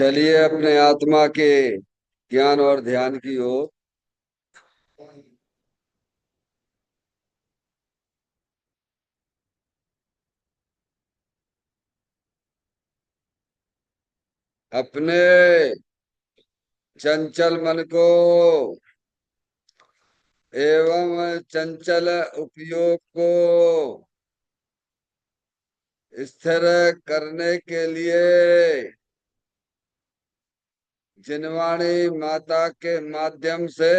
चलिए अपने आत्मा के ज्ञान और ध्यान की ओर। अपने चंचल मन को एवं चंचल उपयोग को स्थिर करने के लिए जिनवाणी माता के माध्यम से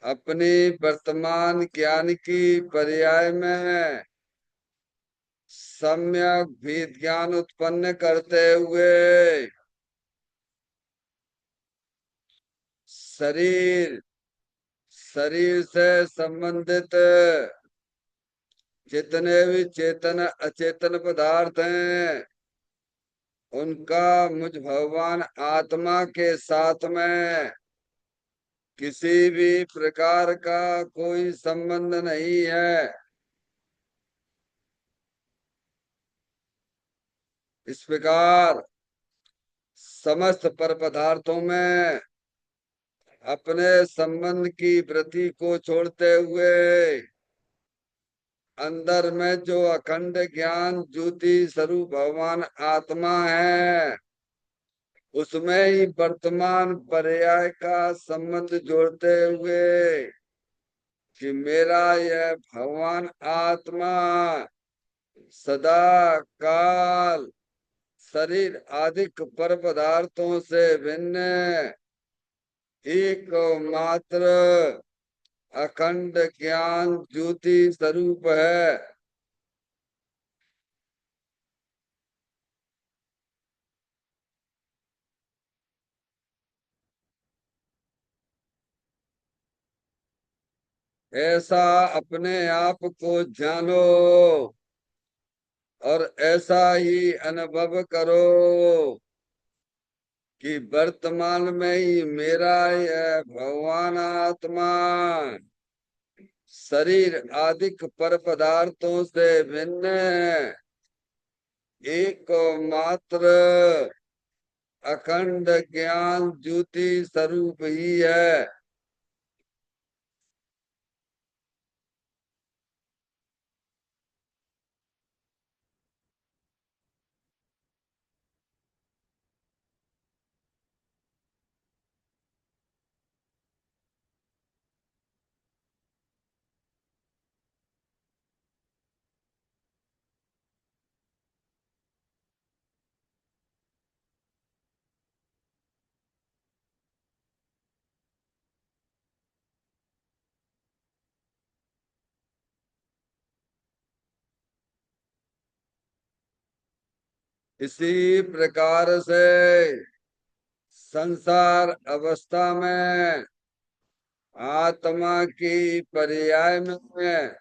अपनी वर्तमान ज्ञान की पर्याय में सम्यक भी ज्ञान उत्पन्न करते हुए शरीर शरीर से संबंधित जितने भी चेतन अचेतन पदार्थ हैं उनका मुझ भगवान आत्मा के साथ में किसी भी प्रकार का कोई संबंध नहीं है। इस प्रकार समस्त पर पदार्थों में अपने संबंध की वृत्ति को छोड़ते हुए अंदर में जो अखंड ज्ञान ज्योति स्वरूप भगवान आत्मा है उसमें ही वर्तमान पर्याय का संबंध जोड़ते हुए कि मेरा यह भगवान आत्मा सदा काल शरीर आदि पर पदार्थों से भिन्न एक मात्र अखंड ज्ञान ज्योति स्वरूप है। ऐसा अपने आप को जानो और ऐसा ही अनुभव करो कि वर्तमान में ही मेरा यह भगवान आत्मा शरीर आदिक पर पदार्थों से भिन्न एक मात्र अखंड ज्ञान ज्योति स्वरूप ही है। इसी प्रकार से संसार अवस्था में आत्मा की पर्याय में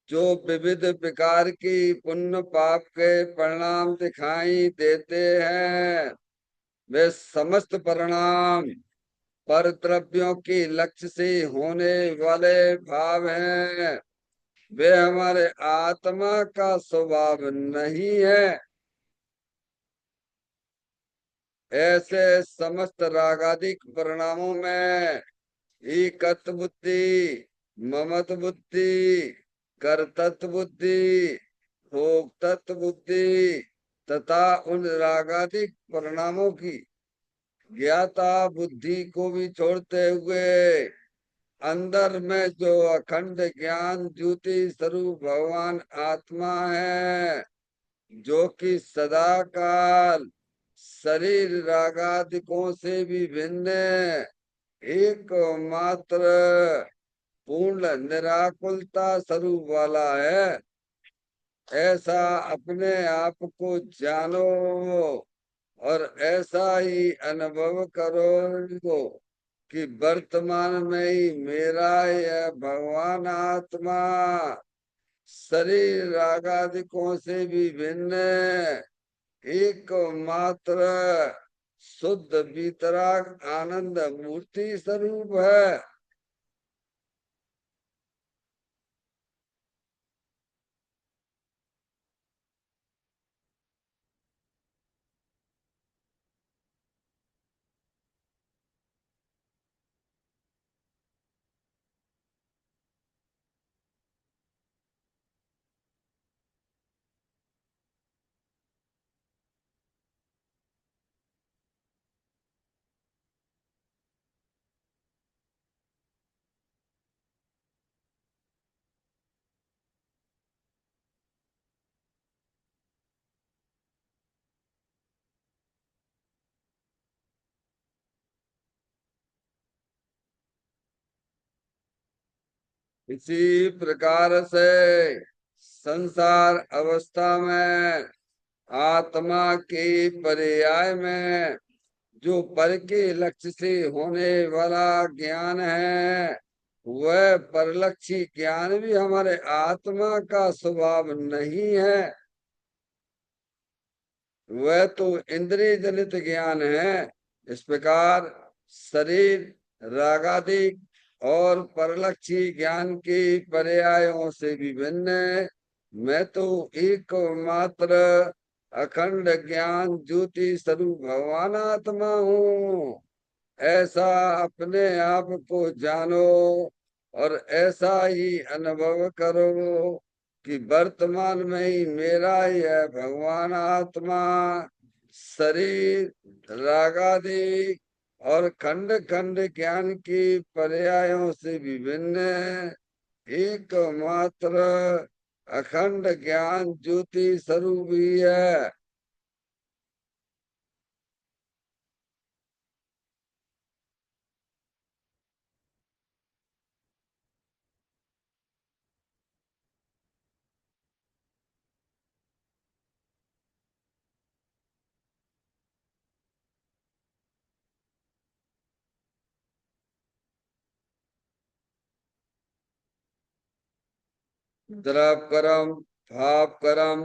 जो विविध प्रकार की पुण्य पाप के परिणाम दिखाई देते हैं वे समस्त परिणाम पर द्रव्यों की लक्ष्य से होने वाले भाव हैं। वे हमारे आत्मा का स्वभाव नहीं है। ऐसे समस्त रागादिक परिणामों में एकत्व बुद्धि, ममत्व बुद्धि, कर्तृत्व बुद्धि, भोक्तृत्व बुद्धि तथा उन रागादिक परिणामों की ज्ञाता बुद्धि को भी छोड़ते हुए अंदर में जो अखंड ज्ञान ज्योति स्वरूप भगवान आत्मा है जो कि सदा काल शरीर रागादिकों से भी भिन्न एक मात्र पूर्ण निराकुलता स्वरूप वाला है। ऐसा अपने आप को जानो और ऐसा ही अनुभव करो कि वर्तमान में ही मेरा यह भगवान आत्मा शरीर रागादिकों से भी भिन्न एक मात्र शुद्ध वितराग आनंद मूर्ति स्वरूप है। इसी प्रकार से संसार अवस्था में आत्मा के पर्याय में जो पर के लक्ष्य से होने वाला ज्ञान है, वह परलक्षी ज्ञान भी हमारे आत्मा का स्वभाव नहीं है। वह तो इंद्रिय जनित ज्ञान है। इस प्रकार शरीर रागादि और परलक्षी ज्ञान के पर्यायों से भी भिन्न है। मैं तो एकमात्र अखंड ज्ञान ज्योति स्वरूप भगवान आत्मा हूँ। ऐसा अपने आप को जानो और ऐसा ही अनुभव करो कि वर्तमान में ही मेरा यह भगवान आत्मा शरीर रागादि और खंड खंड ज्ञान की पर्यायों से विभिन्न एकमात्र अखंड ज्ञान ज्योति स्वरूप ही है। द्रव कर्म भाव कर्म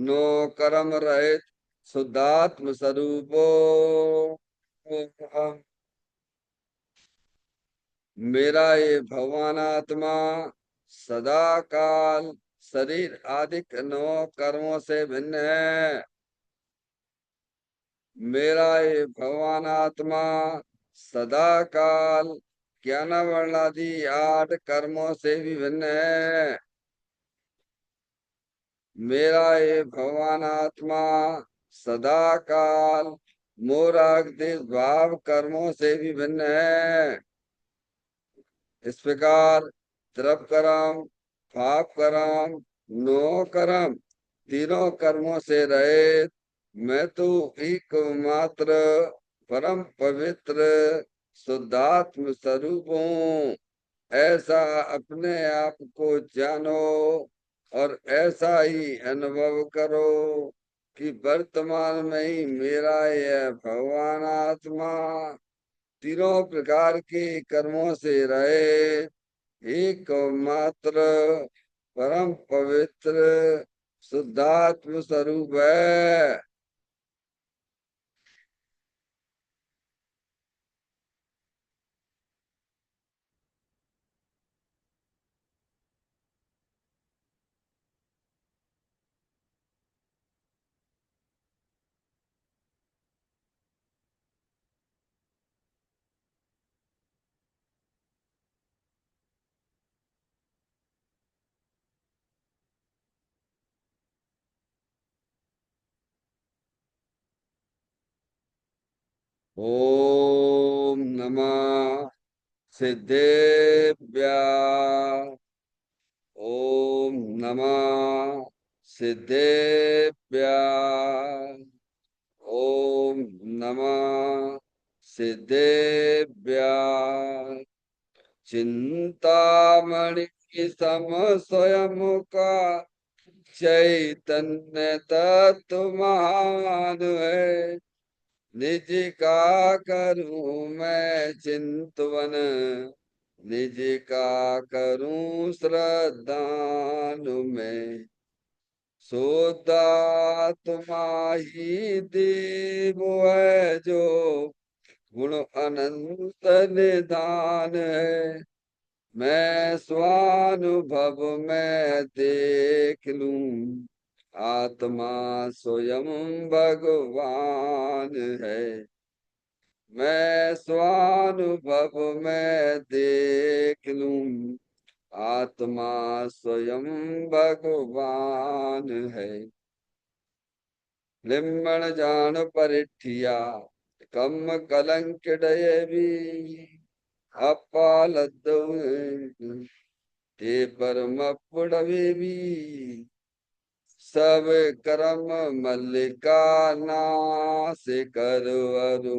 नो कर्म रहित शुद्धात्म स्वरूपो मेरा ये भगवान आत्मा सदा काल शरीर आदि नौ कर्मों से भिन्न है। मेरा ये भगवान आत्मा सदा काल ज्ञान वर्णादि 8 कर्मों से भी भिन्न है। मेरा ये भगवान आत्मा सदा काल मोराग देश भाव कर्मों से भी भिन्न है। इस प्रकार द्रव कर्म भाव कर्म नो कर्म तीनों कर्मों से रहित मैं तो एकमात्र परम पवित्र शुद्धात्म स्वरूप हूँ। ऐसा अपने आप को जानो और ऐसा ही अनुभव करो कि वर्तमान में ही मेरा यह भगवान आत्मा तीनों प्रकार के कर्मों से रहे एकमात्र परम पवित्र शुद्धात्म स्वरूप है। ओम नमः सिद्धेभ्य ओम नमः सिद्धेभ्य ओम नमः सिद्धेभ्य चिंतामणि सम स्वयं का चैतन्य तत्व महान है। निज का करूं मैं चिंतवन निज का करूं श्रद्धानु में सोदा तुम्हारी देव है जो गुण अनंत निधान है। मैं स्वानुभव में देख लूं आत्मा स्वयं भगवान है। मैं स्वानुभव में देख लूं आत्मा स्वयं भगवान है। लिम्मण जान परिठिया कम कलंक डये भी अपालत ते परम पुड़वे भी सब कर्म मल्लिका नाश करवरु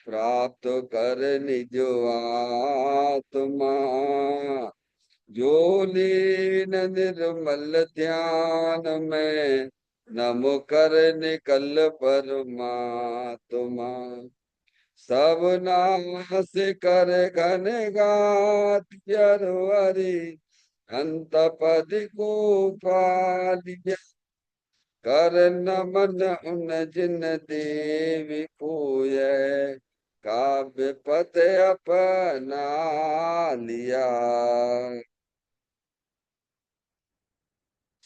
प्राप्त कर निज आत्मा जो लीन निर्मल ध्यान में, नम कर निकल परमात्मा। सब नाश कर घन गात हरि, अंत पद को पालिया। कर नमन उन जिन देवी कोय, काव्य पद अपना लिया।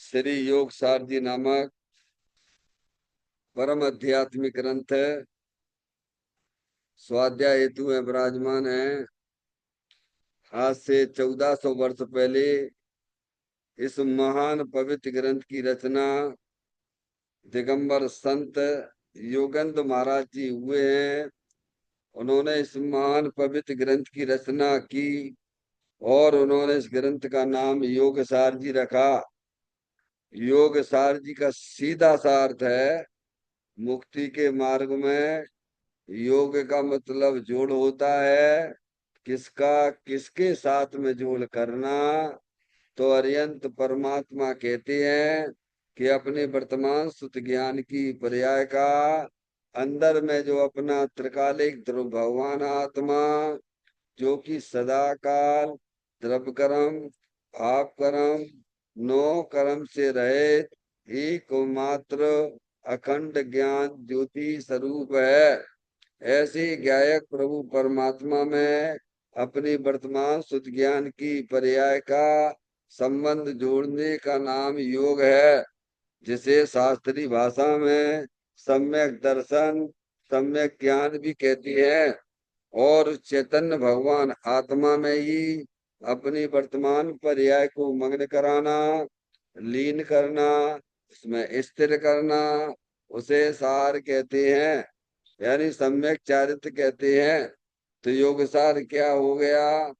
श्री योग सारजी नामक परम आध्यात्मिक ग्रंथ स्वाध्याय हेतु में विराजमान है। आज से 1400 वर्ष पहले इस महान पवित्र ग्रंथ की रचना दिगंबर संत योगेंद्र महाराज जी हुए हैं। उन्होंने इस महान पवित्र ग्रंथ की रचना की और उन्होंने इस ग्रंथ का नाम योग सार जी रखा। योग सार जी का सीधा सा अर्थ है मुक्ति के मार्ग में योग का मतलब जोड़ होता है। किसका किसके साथ में जोड़ करना? तो अरियंत परमात्मा कहते हैं कि अपने वर्तमान सुत ज्ञान की पर्याय का अंदर में जो अपना त्रिकालिक ध्रुव भगवान आत्मा, जो कि सदा काल द्रव्य कर्म भाव कर्म नो कर्म से रहित एकमात्र अखंड ज्ञान ज्योति स्वरूप है। ऐसे गायक प्रभु परमात्मा में अपनी वर्तमान शुद्ध ज्ञान की पर्याय का संबंध जोड़ने का नाम योग है, जिसे शास्त्रीय भाषा में सम्यक दर्शन सम्यक ज्ञान भी कहती है। और चैतन्य भगवान आत्मा में ही अपनी वर्तमान पर्याय को मग्न कराना, लीन करना, उसमें स्थिर करना, उसे सार कहते हैं, यानी सम्यक चारित्र कहते हैं। तो योग सार क्या हो गया?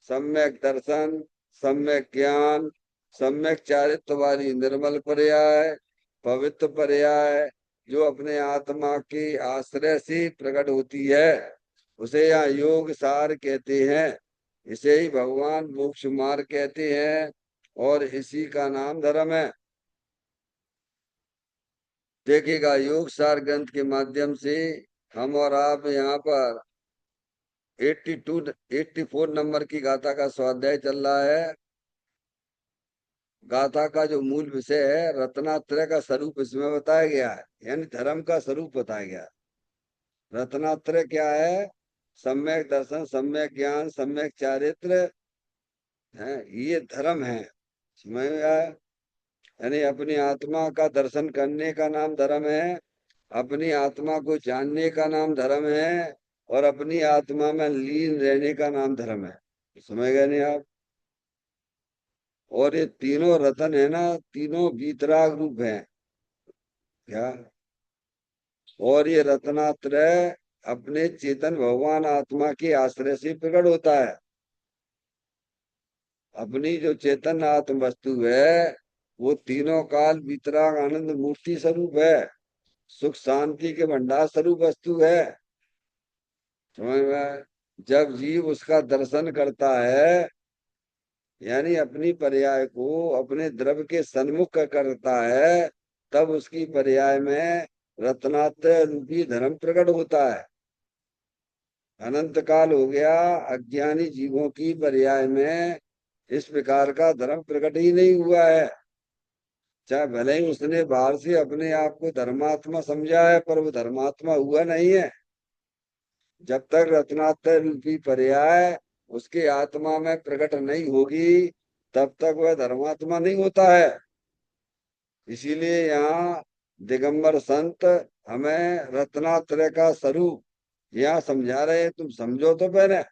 सम्यक दर्शन, सम्यक ज्ञान, सम्यक चारित्र वाली निर्मल पर्याय, पवित्र पर्याय, जो अपने आत्मा के आश्रय से प्रकट होती है, उसे यहाँ योग सार कहते हैं। इसे ही भगवान मोक्ष मार्ग कहते हैं और इसी का नाम धर्म है। देखिएगा, योग सार ग्रंथ के माध्यम से हम और आप यहाँ पर 84 नंबर की गाथा का स्वाध्याय चल रहा है। गाथा का जो मूल विषय है रत्नात्रय का स्वरूप इसमें बताया गया है, यानी धर्म का स्वरूप बताया गया है। रत्नात्रय क्या है? सम्यक दर्शन, सम्यक ज्ञान, सम्यक चारित्र है, ये धर्म है। समझ में आया? यानी अपनी आत्मा का दर्शन करने का नाम धर्म है, अपनी आत्मा को जानने का नाम धर्म है, और अपनी आत्मा में लीन रहने का नाम धर्म है। समझ गए नहीं आप? और ये तीनों रतन है ना, तीनों वीतराग रूप है क्या? और ये रत्नात्रय अपने चेतन भगवान आत्मा के आश्रय से प्रकट होता है। अपनी जो चेतन आत्म वस्तु है वो तीनों काल वीतराग आनंद मूर्ति स्वरूप है, सुख शांति के भंडार स्वरूप वस्तु है। समझ में आया? जब जीव उसका दर्शन करता है, यानी अपनी पर्याय को अपने द्रव्य के सन्मुख करता है, तब उसकी पर्याय में रत्नात्रय रूपी धर्म प्रकट होता है। अनंत काल हो गया अज्ञानी जीवों की पर्याय में इस प्रकार का धर्म प्रकट ही नहीं हुआ है। चाहे भले ही उसने बाहर से अपने आप को धर्मात्मा समझा है, पर वो धर्मात्मा हुआ नहीं है। जब तक रत्नात्रय रूपी पर्याय उसके आत्मा में प्रकट नहीं होगी, तब तक वह धर्मात्मा नहीं होता है। इसीलिए यहाँ दिगंबर संत हमें रत्नात्रय का स्वरूप यहाँ समझा रहे हैं। तुम समझो तो पहले,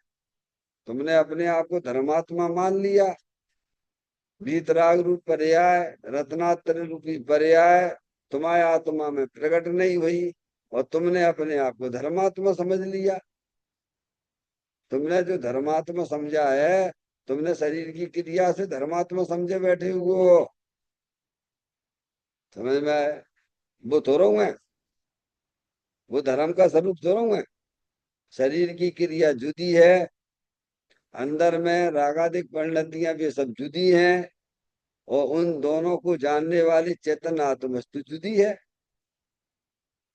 तुमने अपने आप को धर्मात्मा मान लिया, वीतराग रूप पर्याय रत्नात्रय रूपी पर्याय तुम्हारे आत्मा में प्रकट नहीं हुई और तुमने अपने आप को धर्मात्मा समझ लिया। तुमने जो धर्मात्मा समझा है, तुमने शरीर की क्रिया से धर्मात्मा समझे बैठे हुए हो। समझ में आए? वो थोड़ा हुए, वो धर्म का स्वरूप थोड़ा हुए। शरीर की क्रिया जुदी है, अंदर में रागादिक परिणतियां भी सब जुदी हैं, और उन दोनों को जानने वाली चेतन आत्मवस्तु जुदी है।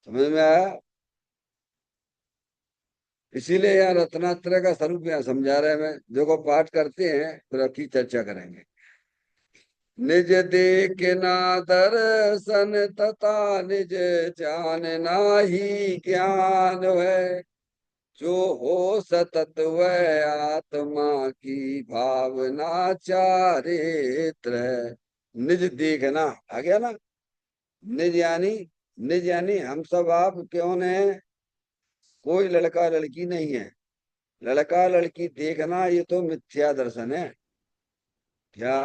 समझ में आया? इसीलिए यहाँ रत्नात्रय का स्वरूप यहाँ समझा रहे हैं। मैं देखो पाठ करते हैं फिर अभी चर्चा करेंगे। निज देख ना दर्शन तथा निज जान नाही ज्ञान है, जो हो सतत वह आत्मा की भावना चारित्र है। निज देखना आ गया ना। निज यानी, निज यानी हम सब आप कौन है? कोई लड़का लड़की नहीं है। लड़का लड़की देखना ये तो मिथ्या दर्शन है। क्या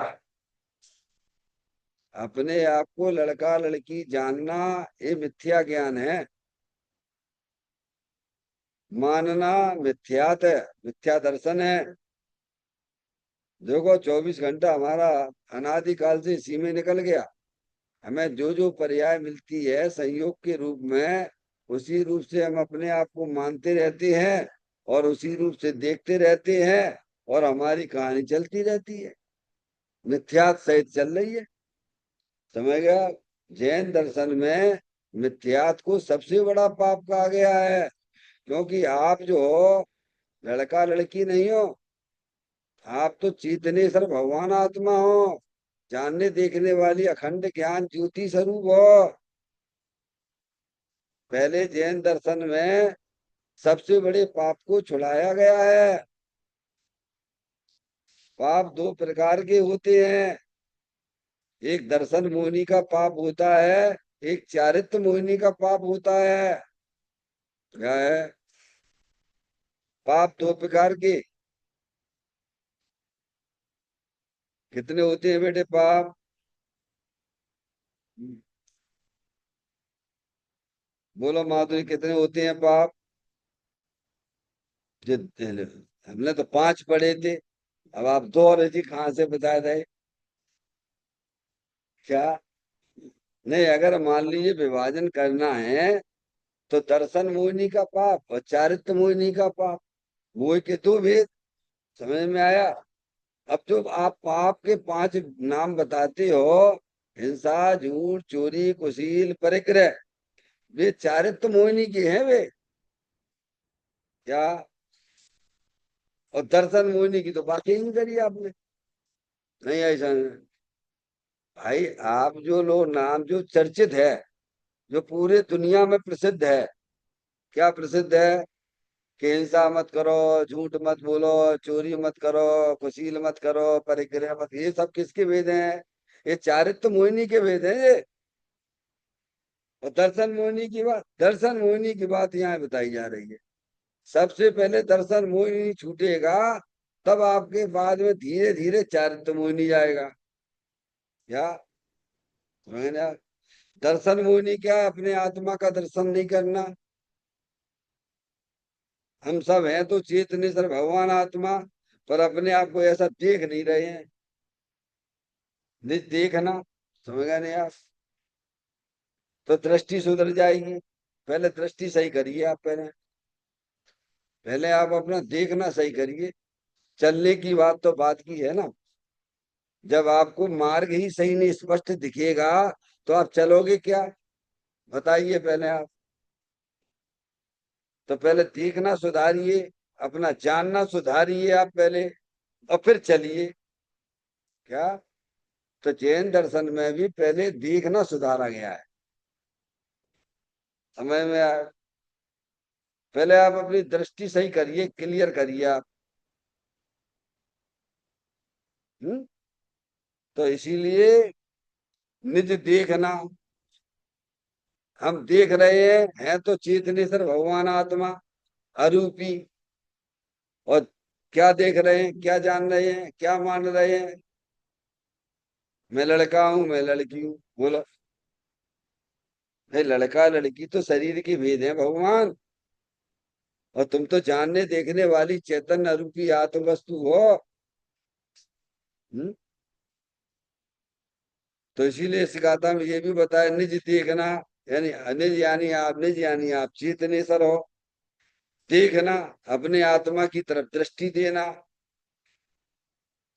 अपने आप को लड़का लड़की जानना ये मिथ्या ज्ञान है। मानना मिथ्यात है, मिथ्या दर्शन है। देखो 24 घंटा हमारा अनादिकाल से इसी में निकल गया। हमें जो जो पर्याय मिलती है संयोग के रूप में, उसी रूप से हम अपने आप को मानते रहते हैं और उसी रूप से देखते रहते हैं, और हमारी कहानी चलती रहती है, मिथ्यात सहित चल रही है। समझ गया? जैन दर्शन में मिथ्यात को सबसे बड़ा पाप कहा गया है। क्योंकि आप जो हो लड़का लड़की नहीं हो, आप तो चेतनेश्वर भगवान आत्मा हो, जानने देखने वाली अखंड ज्ञान ज्योति स्वरूप हो। पहले जैन दर्शन में सबसे बड़े पाप को छुड़ाया गया है। पाप दो प्रकार के होते हैं, एक दर्शन मोहिनी का पाप होता है, एक चारित्र मोहिनी का पाप होता है। क्या है? पाप दो प्रकार के कितने होते हैं बेटे पाप? बोलो माधुरी, कितने होते हैं पाप? हमने तो 5 पढ़े थे, अब आप 2 और जी कहाँ से बता रहे? क्या? नहीं, अगर मान लीजिए विभाजन करना है तो दर्शन मोहिनी का पाप और चारित्र मोहिनी का पाप, वो के 2 भेद। समझ में आया? अब जो आप पाप के 5 नाम बताते हो, हिंसा, झूठ, चोरी, कुशील, परिग्रह, वे चारित्र मोहिनी के हैं वे। क्या? और दर्शन मोहिनी की तो बात ही नहीं करी आपने। नहीं, ऐसा नहीं भाई। आप जो लो नाम जो चर्चित है, जो पूरे दुनिया में प्रसिद्ध है, क्या प्रसिद्ध है? कि हिंसा मत करो, झूठ मत बोलो, चोरी मत करो, कुशील मत करो, परिग्रह मत, ये सब किसके वेद हैं? ये चारित्र मोहिनी के वेद हैं ये। और दर्शन मोहिनी की बात यहाँ बताई जा रही है। सबसे पहले दर्शन मोहिनी छूटेगा, तब आपके बाद में धीरे धीरे चारित्र मोहिनी जाएगा। क्या? मैंने दर्शन मोहिनी क्या? अपने आत्मा का दर्शन नहीं करना। हम सब हैं तो चेतनेश्वर भगवान आत्मा, पर अपने आप को ऐसा देख नहीं रहे हैं। निज देखना। समझ गए नहीं आप? तो दृष्टि सुधर जाएगी। पहले दृष्टि सही करिए आप। पहले आप अपना देखना सही करिए। चलने की बात तो बात की है ना। जब आपको मार्ग ही सही नहीं स्पष्ट दिखेगा तो आप चलोगे क्या? बताइए पहले आप। तो पहले देखना सुधारिए, अपना जानना सुधारिए आप पहले, और फिर चलिए। क्या? तो जैन दर्शन में भी पहले देखना सुधारा गया है। समझ में आया? पहले आप अपनी दृष्टि सही करिए, क्लियर करिए आप। हम्म। तो इसीलिए निज देखना, हम देख रहे हैं, है तो चेतनेश्वर भगवान आत्मा अरूपी। और क्या देख रहे हैं, क्या जान रहे हैं, क्या मान रहे हैं? मैं लड़का हूं, मैं लड़की हूं। बोलो भाई, लड़का लड़की तो शरीर के भेद है भगवान, और तुम तो जानने देखने वाली चैतन्य रूपी आत्म वस्तु हो। हम्म? तो इसीलिए इस गाथा में ये भी बताया, निज देखना, यानी निज यानी आप चेतनेश्वर हो। देखना, अपने आत्मा की तरफ दृष्टि देना।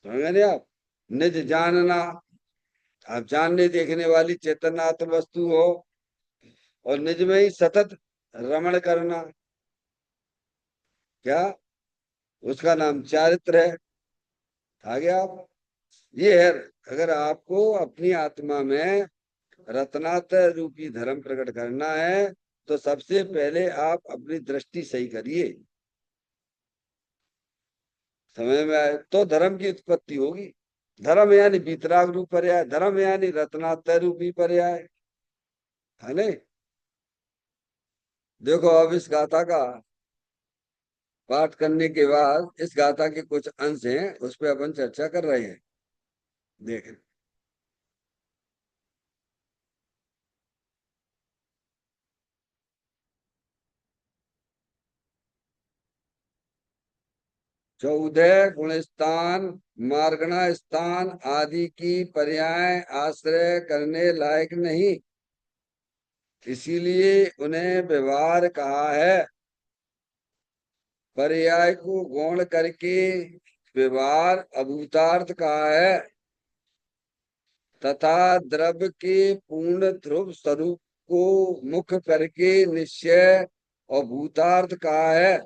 समझ गए आप। निज जानना, आप जानने देखने वाली चेतनात्म वस्तु हो, और निज में ही सतत रमण करना, क्या, उसका नाम चारित्र है। आगे आप, ये है। अगर आपको अपनी आत्मा में रत्नात्रय रूपी धर्म प्रकट करना है, तो सबसे पहले आप अपनी दृष्टि सही करिए। समय में आए तो धर्म की उत्पत्ति होगी। धर्म यानी वीतराग रूप पर्याय, धर्म यानी रत्नात्रय रूपी पर्याय, है नहीं। देखो अब इस गाथा का पाठ करने के बाद, इस गाथा के कुछ अंश हैं, उस पर अपन चर्चा कर रहे हैं। देख, चौदह गुण स्थान, मार्गणा स्थान आदि की पर्याय आश्रय करने लायक नहीं, इसीलिए उन्हें व्यवहार कहा है। पर्याय को गौण करके व्यवहार अभूतार्थ कहा है, तथा द्रव्य के पूर्ण ध्रुव स्वरूप को मुख्य करके निश्चय और भूतार्थ कहा है।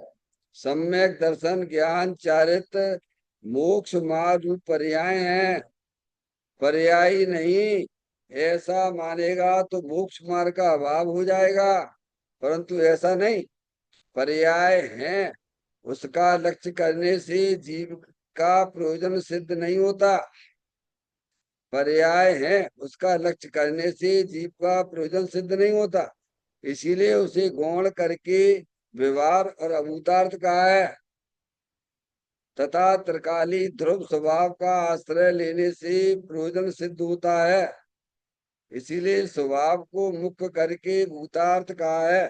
सम्यक दर्शन ज्ञान चारित्र मोक्ष मार्ग रूप पर्याय हैं, पर्यायी नहीं। ऐसा मानेगा तो मोक्ष मार्ग का अभाव हो जाएगा, परंतु ऐसा नहीं, पर्याय है। उसका लक्ष्य करने से जीव का प्रयोजन सिद्ध नहीं होता। पर्याय है, उसका लक्ष्य करने से जीव का प्रयोजन सिद्ध नहीं होता, इसीलिए उसे गौण करके व्यवहार और अभूतार्थ कहा है। तथा त्रिकाली ध्रुव स्वभाव का आश्रय लेने से प्रयोजन सिद्ध होता है, इसीलिए स्वभाव को मुख्य करके भूतार्थ कहा है।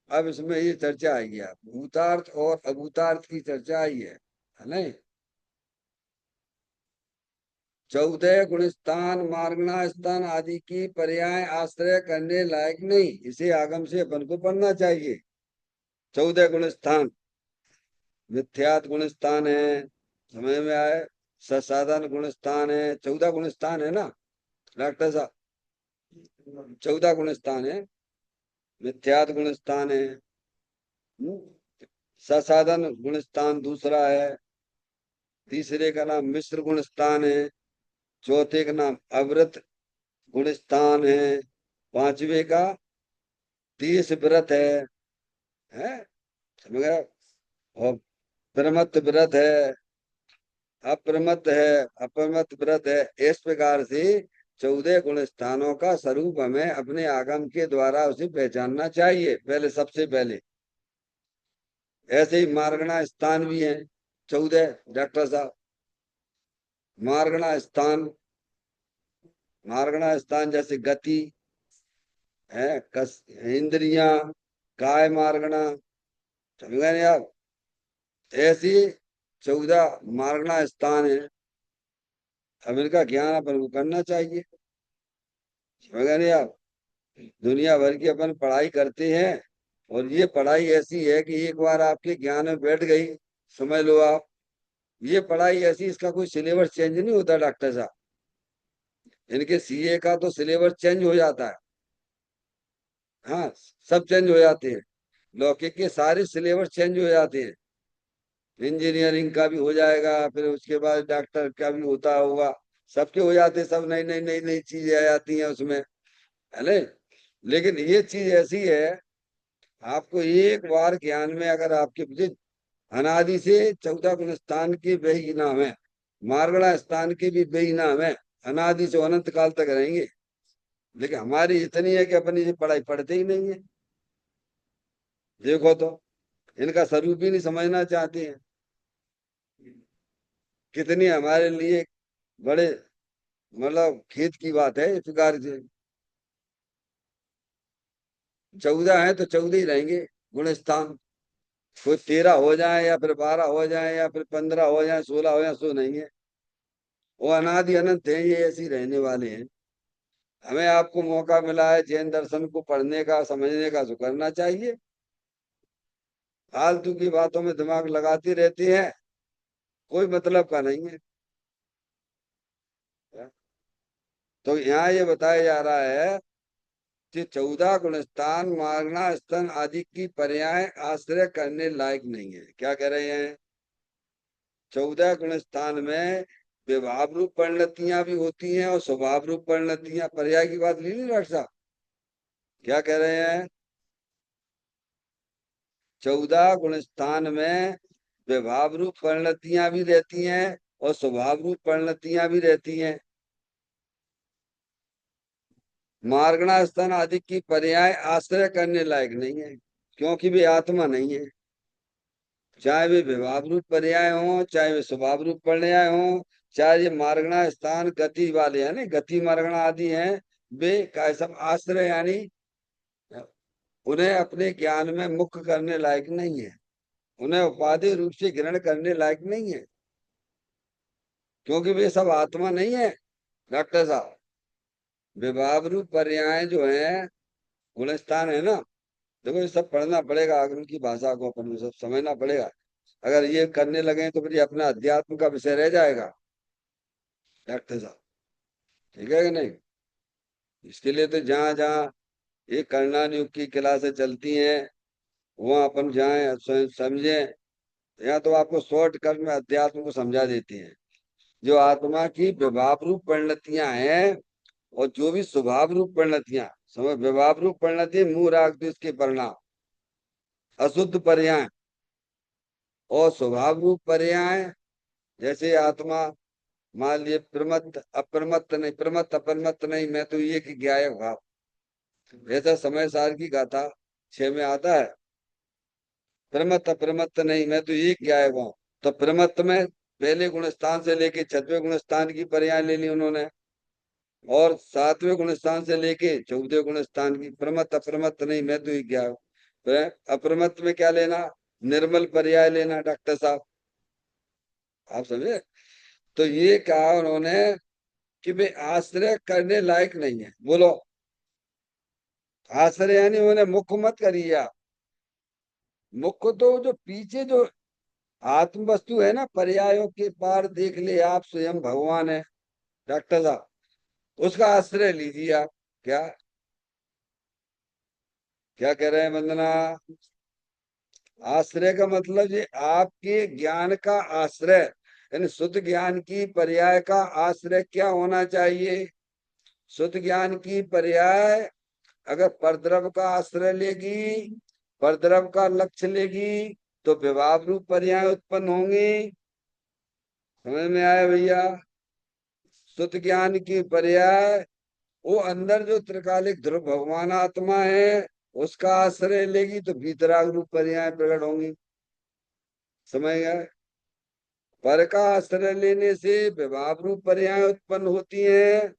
अब इसमें ये चर्चा आई है, भूतार्थ और अभूतार्थ की चर्चा आई है नहीं। चौदह गुण स्थान, मार्गणा स्थान आदि की पर्याय आश्रय करने लायक नहीं, इसे आगम से अपन को पढ़ना चाहिए। चौदह गुण स्थान, मिथ्यात गुण स्थान है, समझ में आए। ससाधन गुण स्थान है, 14 गुण स्थान है ना डॉक्टर साहब, 14 गुण स्थान है। मिथ्यात गुण स्थान है, ससाधन गुण स्थान दूसरा है, तीसरे का नाम मिश्र गुण स्थान है, चौथे का नाम अवृत गुण स्थान है, पांचवे का तीस व्रत है, समझ गए। और प्रमत्त व्रत है, अप्रमत्त है, अप्रमत्त व्रत है। इस प्रकार से 14 गुण स्थानों का स्वरूप हमें अपने आगम के द्वारा उसे पहचानना चाहिए, पहले सबसे पहले। ऐसे ही मार्गणा स्थान भी है 14 डॉक्टर साहब। मार्गणा स्थान, मार्गणा स्थान जैसे गति है, कस, इंद्रिया, काय मार्गणा, समझ गए नहीं आप। ऐसी 14 मार्गणा स्थान है, अब इनका ज्ञान अपन को करना चाहिए, समझ गए नहीं आप। दुनिया भर की अपन पढ़ाई करते हैं, और ये पढ़ाई ऐसी है कि एक बार आपके ज्ञान में बैठ गई, समझ लो आप। ये पढ़ाई ऐसी, इसका कोई सिलेबस चेंज नहीं होता डॉक्टर साहब। इनके सीए का तो सिलेबस चेंज हो जाता है, हाँ, सब चेंज हो जाते हैं। लौकिक के सारे सिलेबस चेंज हो जाते हैं। इंजीनियरिंग का भी हो जाएगा, फिर उसके बाद डॉक्टर का भी होता होगा, सबके हो जाते, सब नई नई नई नई चीजें आ जाती हैं उसमें, है नहीं। लेकिन ये चीज ऐसी है, आपको एक बार ज्ञान में अगर आपके मुझे अनादि से 14 गुण स्थान के वही नाम है, मार्गणा स्थान के भी वही नाम है, अनादि से अनंत काल तक रहेंगे। लेकिन हमारी इतनी है कि अपन ये पढ़ाई पढ़ते ही नहीं है। देखो तो, इनका स्वरूप ही नहीं समझना चाहते हैं। कितनी हमारे लिए बड़े, मतलब खेत की बात है इस प्रकार से। 14 है तो 14 ही रहेंगे गुण स्थान। कोई 13 हो जाए या फिर 12 हो जाए या फिर 15 हो जाए, 16 हो जाए, सो नहीं है। वो अनादि अनंत है, ये ऐसे ही रहने वाले हैं। हमें आपको मौका मिला है जैन दर्शन को पढ़ने का, समझने का, तो करना चाहिए। फालतू की बातों में दिमाग लगाते रहते हैं, कोई मतलब का नहीं है। तो यहाँ ये बताया जा रहा है कि 14 गुणस्थान मारना स्तन आदि की पर्याय आश्रय करने लायक नहीं है। क्या कह रहे हैं? 14 गुणस्थान में विभाव रूप परिणतियां भी होती हैं और स्वभाव रूप परिणतियां। पर्याय की बात ली नहीं डॉक्टर साहब? क्या कह रहे हैं? 14 गुणस्थान में विभाव रूप परिणतियां भी रहती हैं और स्वभाव रूप परिणतियां भी रहती हैं। मार्गणा स्थान आदि की पर्याय आश्रय करने लायक नहीं है, क्योंकि वे आत्मा नहीं है। चाहे वे विभाव रूप पर्याय हो, चाहे वे स्वभाव रूप पर्याय हो, चाहे ये मार्गणा स्थान गति वाले हैं, गति मार्गणा आदि हैं, वे का सब आश्रय यानी उन्हें अपने ज्ञान में मुख्य करने लायक नहीं है, उन्हें उपाधि रूप से ग्रहण करने लायक नहीं है, क्योंकि वे सब आत्मा नहीं है डॉक्टर साहब। विभाव रूप पर्याय जो है गुणस्थान है ना, देखो ये सब पढ़ना पड़ेगा, आगे उनकी भाषा को अपन को सब समझना पड़ेगा। अगर ये करने लगे तो फिर ये अपना अध्यात्म का विषय रह जाएगा डॉक्टर साहब। ठीक है कि नहीं? इसके लिए तो जहाँ जहाँ ये करनान युग की क्लासें चलती हैं वहाँ अपन जाए समझे। यहाँ तो आपको शॉर्टकट में अध्यात्म को समझा देती हैं। जो आत्मा की विभाव रूप परिणतियां हैं और जो भी स्वभाव रूप परिणतियां, समझ, विभाव रूप परिणति मुंह राग द्वेष के परिणाम अशुद्ध पर्याय, और स्वभाव रूप पर्याय जैसे आत्मा मान लिए प्रमत्त अप्रमत्त नहीं, प्रमत्त अप्रमत्त नहीं, मैं तो ये कि ज्ञाय भाव। ऐसा समय सार की गाथा 6 में आता है। प्रमत्त अप्रमत्त नहीं, मैं तो ये ज्ञाय भाव। तो प्रमत्त में पहले गुण स्थान से लेके 6वें गुण स्थान की पर्याय ले ली उन्होंने, और 7वें गुण स्थान से लेके 14वें गुण स्थान की। प्रमत्त अप्रमत्त नहीं, मैं तो ये ज्ञाय हूं। अप्रमत्त में क्या लेना? निर्मल पर्याय लेना डॉक्टर साहब। आप समझे? तो ये कहा उन्होंने कि वे आश्रय करने लायक नहीं है। बोलो, आश्रय यानी उन्हें मुख्य मत करिए आप। मुख्य तो जो पीछे जो आत्म वस्तु है ना, पर्यायों के पार देख ले आप स्वयं भगवान है डॉक्टर साहब, उसका आश्रय लीजिए आप। क्या क्या कह रहे हैं वंदना? आश्रय का मतलब ये आपके ज्ञान का आश्रय, यानी शुद्ध ज्ञान की पर्याय का आश्रय क्या होना चाहिए? शुद्ध ज्ञान की पर्याय अगर परद्रव का आश्रय लेगी, परद्रव का लक्ष्य लेगी, तो विभाव रूप पर्याय उत्पन्न होंगी। समझ में आया भैया? शुद्ध ज्ञान की पर्याय वो अंदर जो त्रिकालिक ध्रुव भगवान आत्मा है उसका आश्रय लेगी तो वीतराग रूप पर्याय प्रकट होंगी। समझ गए? पर का आश्रय लेने से विभाव रूप पर्याय उत्पन्न होती है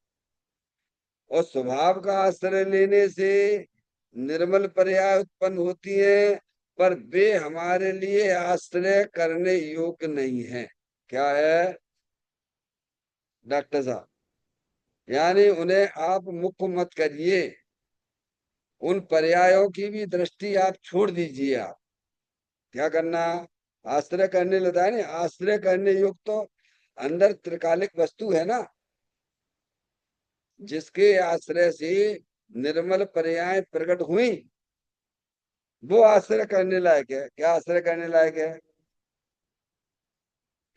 और स्वभाव का आश्रय लेने से निर्मल पर्याय उत्पन्न होती है, पर वे हमारे लिए आश्रय करने योग्य नहीं है। क्या है डॉक्टर साहब? यानी उन्हें आप मुख्य मत करिए, उन पर्यायों की भी दृष्टि आप छोड़ दीजिए। आप क्या करना? आश्रय करने लगता है ना, आश्रय करने योग्य तो अंदर त्रिकालिक वस्तु है ना, जिसके आश्रय से निर्मल पर्याय प्रकट हुई, वो आश्रय करने लायक है। क्या आश्रय करने लायक है?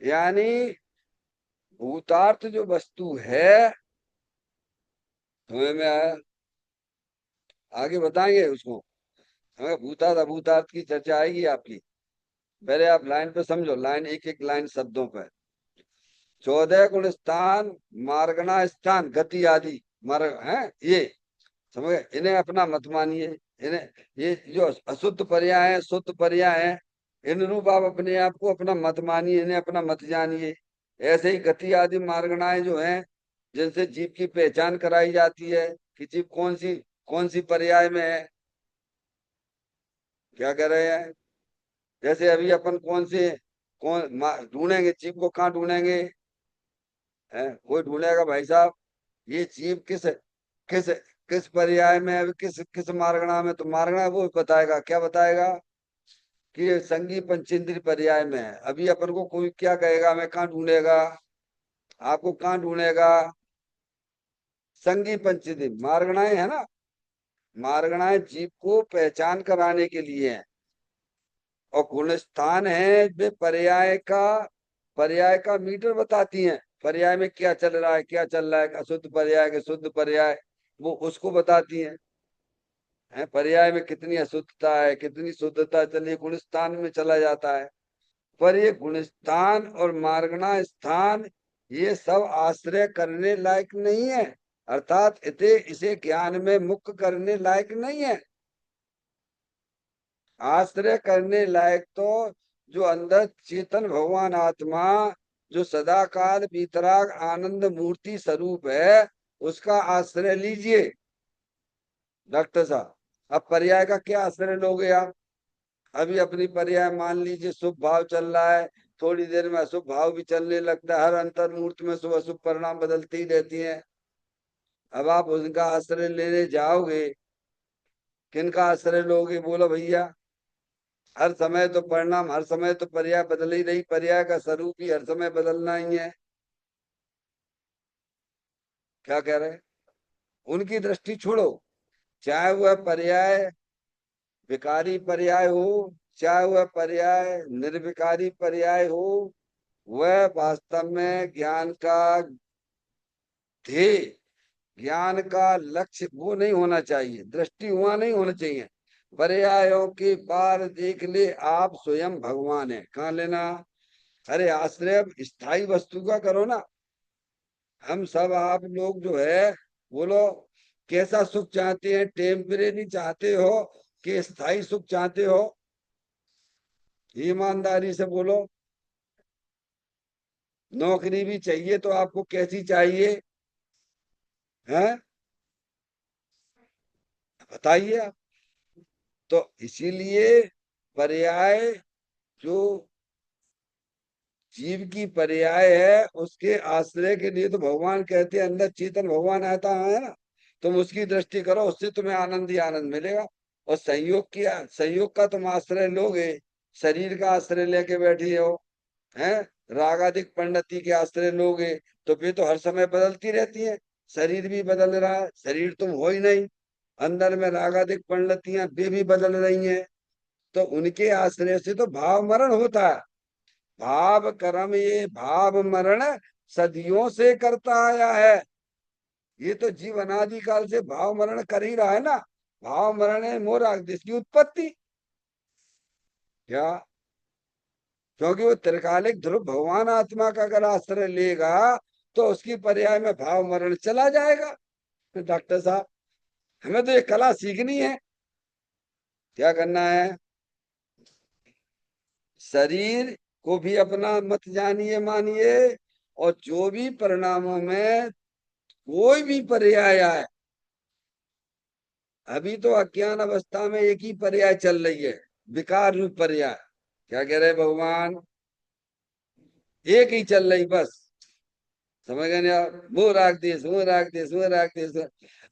यानी भूतार्थ जो वस्तु है, समझ में आया? आगे बताएंगे उसको, हमें भूतार्थ अभूतार्थ की चर्चा आएगी आपकी। पहले आप लाइन पे समझो, लाइन एक एक लाइन शब्दों पर। 14 गुण स्थान मार्गणा स्थान गति आदि मार्ग है ये, समझ गए? इन्हें अपना मत मानिए। इन्हें ये जो अशुद्ध पर्याय है शुद्ध पर्याय है, इन रूप आप अपने आप को अपना मत मानिए, इन्हें अपना मत जानिए। ऐसे ही गति आदि मार्गणाएं जो हैं, जिनसे जीव की पहचान कराई जाती है कि जीव कौन सी पर्याय में है। क्या कह रहे हैं? जैसे अभी अपन ढूंढेंगे जीव को, कहाँ ढूंढेंगे? है कोई ढूंढेगा भाई साहब ये जीव किस किस किस पर्याय में है, अभी किस किस मार्गणा में? तो मार्गणा वो बताएगा। क्या बताएगा? कि ये संगी पंचेंद्रिय पर्याय में है। अभी अपन को कोई क्या कहेगा, मैं कहाँ ढूंढेगा? आपको कहाँ ढूंढेगा? संगी पंचमी मार्गणाएं है ना, मार्गणाएं जीव को पहचान कराने के लिए है। और गुण स्थान है वे पर्याय का मीटर बताती हैं। पर्याय में क्या चल रहा है, क्या चल रहा है, अशुद्ध पर्याय के शुद्ध पर्याय, वो उसको बताती हैं। है पर्याय में कितनी अशुद्धता है, कितनी शुद्धता चलिए गुण स्थान में चला जाता है। पर ये गुण स्थान और मार्गणा स्थान ये सब आश्रय करने लायक नहीं है, अर्थात इसे ज्ञान में मुक्त करने लायक नहीं है। आश्रय करने लायक तो जो अंदर चेतन भगवान आत्मा, जो सदा काल वितराग आनंद मूर्ति स्वरूप है, उसका आश्रय लीजिए डॉक्टर साहब। अब पर्याय का क्या आश्रय लोगे आप? अभी अपनी पर्याय मान लीजिए शुभ भाव चल रहा है, थोड़ी देर में अशुभ भाव भी चलने लगता है, हर अंतर मुहूर्त में शुभ अशुभ परिणाम बदलती ही रहती हैं। अब आप उनका आश्रय लेने जाओगे, किनका आश्रय लोगे बोलो भैया? हर समय तो परिणाम, हर समय तो पर्याय बदल ही रही, पर्याय का स्वरूप ही हर समय बदलना ही है। क्या कह रहे हैं? उनकी दृष्टि छोड़ो, चाहे वह पर्याय विकारी पर्याय हो, चाहे वह पर्याय निर्विकारी पर्याय हो, वह वास्तव में ज्ञान का ध्येय, ज्ञान का लक्ष्य वो नहीं होना चाहिए, दृष्टि वहां नहीं होना चाहिए। पर्यायों के पार देख ले आप स्वयं भगवान है, कहाँ लेना? अरे आश्रय स्थायी वस्तु का करो ना। हम सब आप लोग जो है, बोलो कैसा सुख चाहते हैं? टेम्परेरी चाहते हो कि स्थायी सुख चाहते हो? ईमानदारी से बोलो। नौकरी भी चाहिए तो आपको कैसी चाहिए है? बताइए आप। तो इसीलिए पर्याय जो जीव की पर्याय है, उसके आश्रय के लिए तो भगवान कहते हैं अंदर चेतन भगवान आता है ना, तुम उसकी दृष्टि करो, उससे तुम्हें आनंद ही आनंद मिलेगा। और संयोग का तुम आश्रय लोगे, शरीर का आश्रय लेके बैठी हो, हैं, रागादिक पंडिती के आश्रय लोगे, तो फिर तो हर समय बदलती रहती है। शरीर भी बदल रहा है, शरीर तुम हो ही नहीं। अंदर में रागादिक पंडितियां वे भी बदल रही हैं। तो उनके आश्रय से तो भाव मरण होता है। भाव कर्म ये भाव मरण सदियों से करता आया है। ये तो जीव अनादि काल से भाव मरण कर ही रहा है ना। भाव मरण है मोराग इसकी उत्पत्ति। क्या? क्योंकि वो त्रिकालिक ध्रुव भगवान आत्मा का अगर आश्रय लेगा तो उसकी पर्याय में भाव मरण चला जाएगा। तो डॉक्टर साहब, हमें तो ये कला सीखनी है। क्या करना है? शरीर को भी अपना मत जानिए मानिए, और जो भी परिणामों में कोई भी पर्याय आए, अभी तो अज्ञान अवस्था में एक ही पर्याय चल रही है, विकार रूप पर्याय। क्या कह रहे भगवान? एक ही चल रही बस। समझ गए ना आप? वो राग देश, वो राग देश, वो राग देश।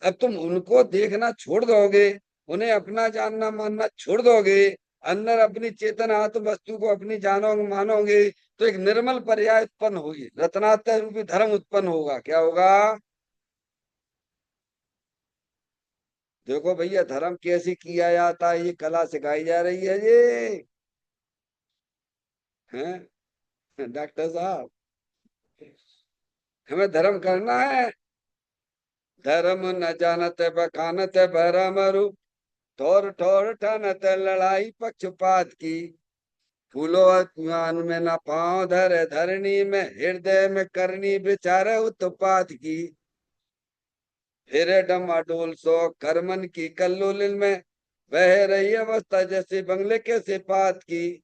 अब तुम उनको देखना छोड़ दोगे, उन्हें अपना जानना मानना छोड़ दोगे, अंदर अपनी चेतन आत्म वस्तु को अपनी जानोगे मानोगे, तो एक निर्मल पर्याय उत्पन्न होगी, रत्नात्रय रूपी धर्म उत्पन्न होगा। क्या होगा? देखो भैया, धर्म कैसे किया जाता है, ये कला सिखाई जा रही है ये। हैं डॉक्टर साहब, हमें धर्म करना है। धर्म न जानत बखानत भरम रूप, ठोर ठोर ठनत लड़ाई पक्षपात की। फूलो आत्मान में न पाँव धरे धरनी में, हृदय में करनी विचार उत्पात की। फिर डमाडोल सो करमन की कल्लोलिल में, बह रही अवस्था जैसे बंगले के सिपात की।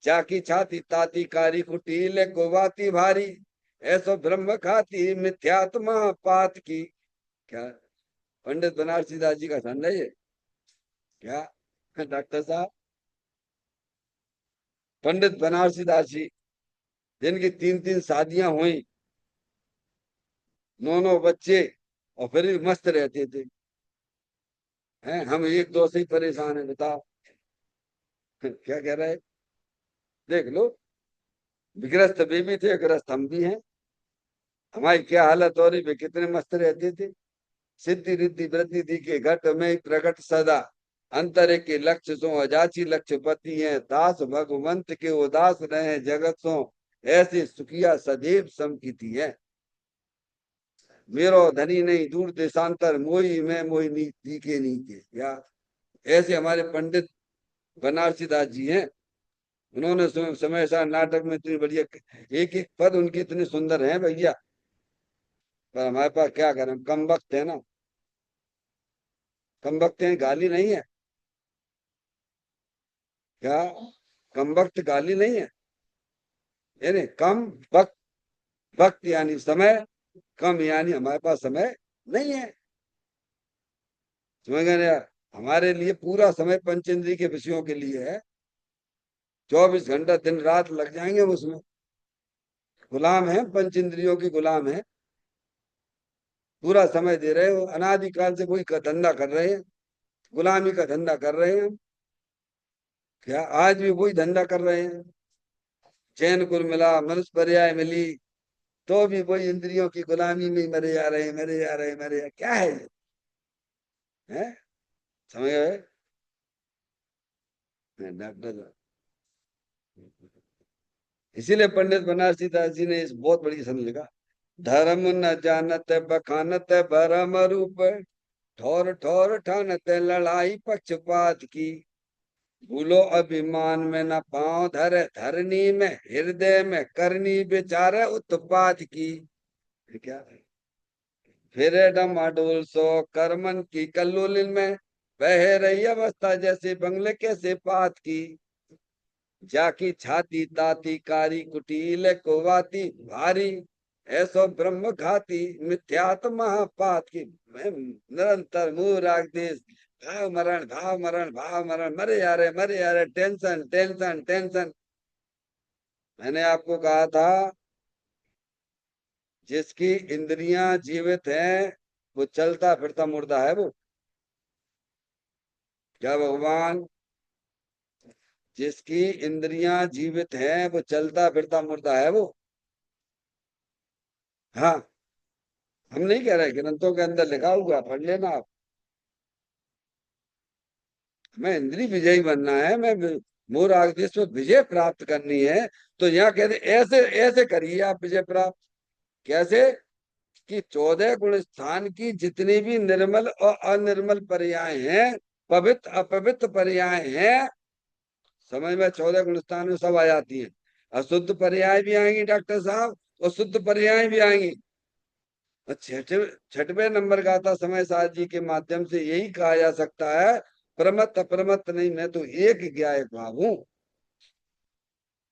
चाकी छाती ताती कारी कुटील गोवाती भारी, ऐसो ब्रह्म खाती मिथ्यात्मा पात की। क्या? पंडित बनारसी दास जी का संदेश है ये। क्या डॉक्टर साहब? पंडित बनारसी दास जी, जिनकी तीन तीन शादियां हुई, नौ नौ बच्चे, और फिर भी मस्त रहते थे। हैं, हम एक दो से ही परेशान है, बताओ। क्या कह रहे हैं? देख लो, विग्रस्त वे भी थे, ग्रस्त हम भी हैं। हमारी क्या हालत हो रही, वे कितने मस्त रहते थे। सिद्धि रिद्धि वृद्धि दी के घट में प्रकट सदा, अंतर के लक्ष्य सो अजाची लक्ष्य पति है, दास भगवंत के उदास रहे जगत सो, ऐसे सुखिया सदैव समकीती है। मेरो धनी नहीं दूर देशांतर, मोही मैं मोही नी के नीचे। या ऐसे हमारे पंडित बनारसी दास जी हैं। उन्होंने समय सार नाटक में इतनी बढ़िया, एक एक पद उनके इतने सुंदर हैं भैया। पर हमारे पास क्या करें, कम वक्त है ना। कम वक्त है, गाली नहीं है क्या? कम वक्त गाली नहीं है, यानी कम वक्त। वक्त यानी समय, कम यानी हमारे पास समय नहीं है। समझ गए यार? हमारे लिए पूरा समय पंचेंद्री के विषयों के लिए है। 24 घंटा दिन रात लग जाएंगे हम उसमें। गुलाम है, पंचेंद्रियों के गुलाम है। पूरा समय दे रहे हो, अनादिकाल से कोई धंधा कर रहे हैं, गुलामी का धंधा कर रहे हैं हम। क्या आज भी वही धंधा कर रहे हैं? चैन कुल मिला, मनुष्य पर्याय मिली, तो भी वही इंद्रियों की गुलामी में ही मरे जा रहे हैं, मरे जा रहे हैं, मरे क्या है ये? है? समझ गए? डॉक्टर, इसीलिए पंडित बनारसी दास जी ने इस बहुत बड़ी संधि लिखा, धर्म न जानत बखानत भरम रूप, ठोर ठोर ठानत लड़ाई पक्षपात की, भूलो अभिमान में न पांव धरे धरनी में, हृदय में करनी विचार उत्पात की। क्या फिर डमाडोल सो करमन की कल्लोलिन में, बह रही अवस्था जैसे बंगले कैसे पात की, जाकी छाती ताती कारी कुटील कोवाती भारी, ऐसो ब्रह्म घाती मिथ्यात्म महापात की। मैं निरंतर मुंह राख देश, भाव मरण भाव मरण भाव मरण, मरे जा रहे मरे जा रहे, टेंशन टेंशन टेंशन। मैंने आपको कहा था, जिसकी इंद्रियां जीवित हैं वो चलता फिरता मुर्दा है वो। क्या भगवान? जिसकी इंद्रियां जीवित हैं वो चलता फिरता मुर्दा है वो। हाँ, हम नहीं कह रहे, ग्रंथों के अंदर लिखा हुआ, पढ़ लेना आप। हमें इंद्री विजयी बनना है, मैं मोर आगदेश में विजय प्राप्त करनी है। तो यहाँ कहते ऐसे ऐसे करिए आप विजय प्राप्त। कैसे? कि 14 गुण स्थान की जितनी भी निर्मल और अनिर्मल पर्याय हैं, पवित्र अपवित्र पर्याय हैं, समझ में 14 गुण स्थान में सब आ जाती हैं। अशुद्ध पर्याय भी आएंगी डॉक्टर साहब, और शुद्ध पर्याय भी आएंगी। छठवें नंबर गाथा समय साध जी के माध्यम से यही कहा जा सकता है, प्रमत्त अप्रमत्त नहीं, मैं तो एक ज्ञायक भाव हूं।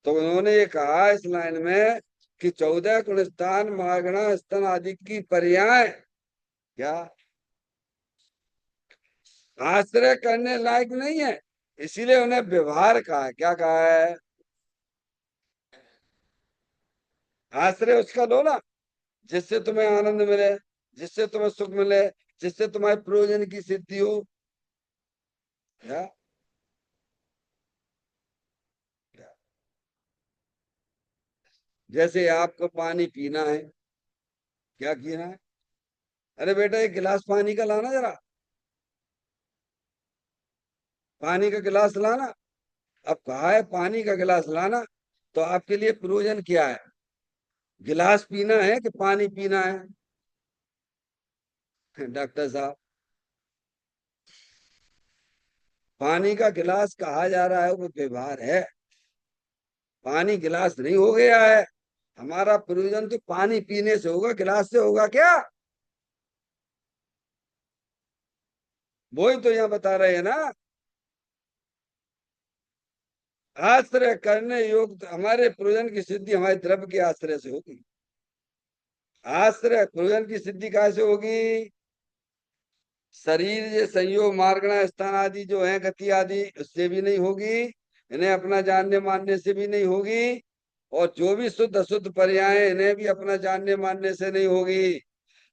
तो उन्होंने ये कहा इस लाइन में कि 14 गुण स्थान मागणा स्तन आदि की पर्याय क्या आश्रय करने लायक नहीं है, इसीलिए उन्हें व्यवहार कहा है। क्या कहा है? आश्रय उसका लो ना, जिससे तुम्हें आनंद मिले, जिससे तुम्हें सुख मिले, जिससे तुम्हारे प्रयोजन की सिद्धि हो। क्या? जैसे आपको पानी पीना है, क्या पीना है? अरे बेटा एक गिलास पानी का लाना जरा, पानी का गिलास लाना। अब कहा है पानी का गिलास लाना, तो आपके लिए प्रयोजन क्या है? गिलास पीना है कि पानी पीना है? डॉक्टर साहब, पानी का गिलास कहा जा रहा है वो व्यवहार है, पानी गिलास नहीं हो गया है। हमारा प्रयोजन तो पानी पीने से होगा, गिलास से होगा क्या? वो ही तो यहाँ बता रहे हैं ना। आश्रय करने योग्य हमारे प्रयोजन की सिद्धि हमारे द्रव्य के आश्रय से होगी। आश्रय प्रयोजन की सिद्धि कहाँ से होगी? शरीर ये संयोग मार्गणा स्थान आदि जो है गति आदि, उससे भी नहीं होगी, इन्हें अपना जानने मानने से भी नहीं होगी, और जो भी शुद्ध अशुद्ध पर्याय हैं, इन्हें भी अपना जानने मानने से नहीं होगी।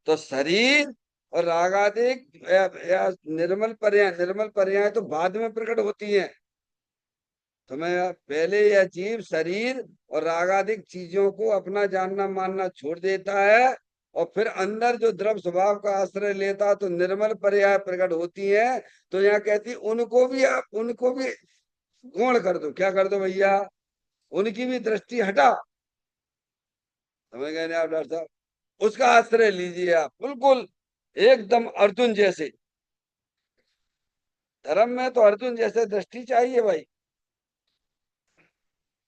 तो शरीर और रागादिक या निर्मल पर्याय, निर्मल पर्याय तो बाद में प्रकट होती है। तुम्हें पहले यह जीव शरीर और रागादिक चीजों को अपना जानना मानना छोड़ देता है, और फिर अंदर जो द्रव स्वभाव का आश्रय लेता तो निर्मल पर्याय प्रकट होती है। तो यहाँ कहती उनको भी, आप उनको भी गौण कर दो। क्या कर दो भैया? उनकी भी दृष्टि हटा। समझ गए ना आप डॉक्टर साहब? उसका आश्रय लीजिए आप, बिल्कुल एकदम अर्जुन जैसे। धर्म में तो अर्जुन जैसे दृष्टि चाहिए भाई।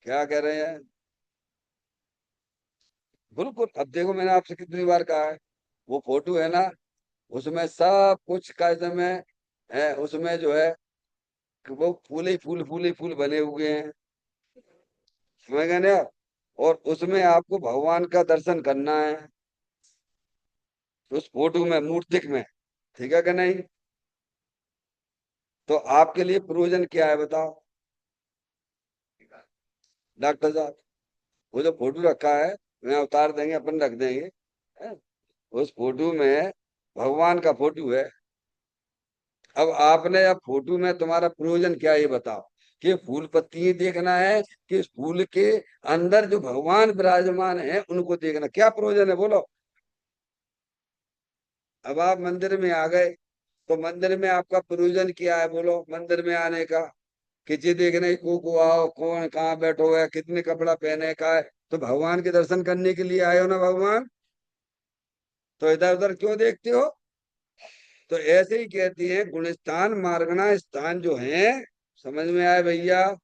क्या कह रहे हैं? बिल्कुल। अब देखो, मैंने आपसे कितनी बार कहा है, वो फोटो है ना, उसमें सब कुछ का समय है, उसमें जो है कि वो फूल ही फूल, फूल ही फूल बने हुए हैं। समझ गए ना? और उसमें आपको भगवान का दर्शन करना है, उस फोटो में, मूर्तिक में। ठीक है कि नहीं? तो आपके लिए प्रयोजन क्या है बताओ डॉक्टर साहब? वो जो फोटो रखा है, मैं उतार देंगे, अपन रख देंगे, है? उस फोटो में भगवान का फोटो है। अब आपने, अब फोटो में तुम्हारा प्रयोजन क्या है ये बताओ? कि फूल पत्ती ही देखना है, कि इस फूल के अंदर जो भगवान विराजमान है उनको देखना? क्या प्रयोजन है बोलो? अब आप मंदिर में आ गए, तो मंदिर में आपका प्रयोजन क्या है बोलो? मंदिर में आने का कि जी देखने को आओ, कौन कहाँ बैठो है, कितने कपड़ा पहने का है। तो भगवान के दर्शन करने के लिए आए हो ना भगवान, तो इधर उधर क्यों देखते हो? तो ऐसे ही कहती है, गुणस्थान मार्गणा स्थान जो है, समझ में आए भैया?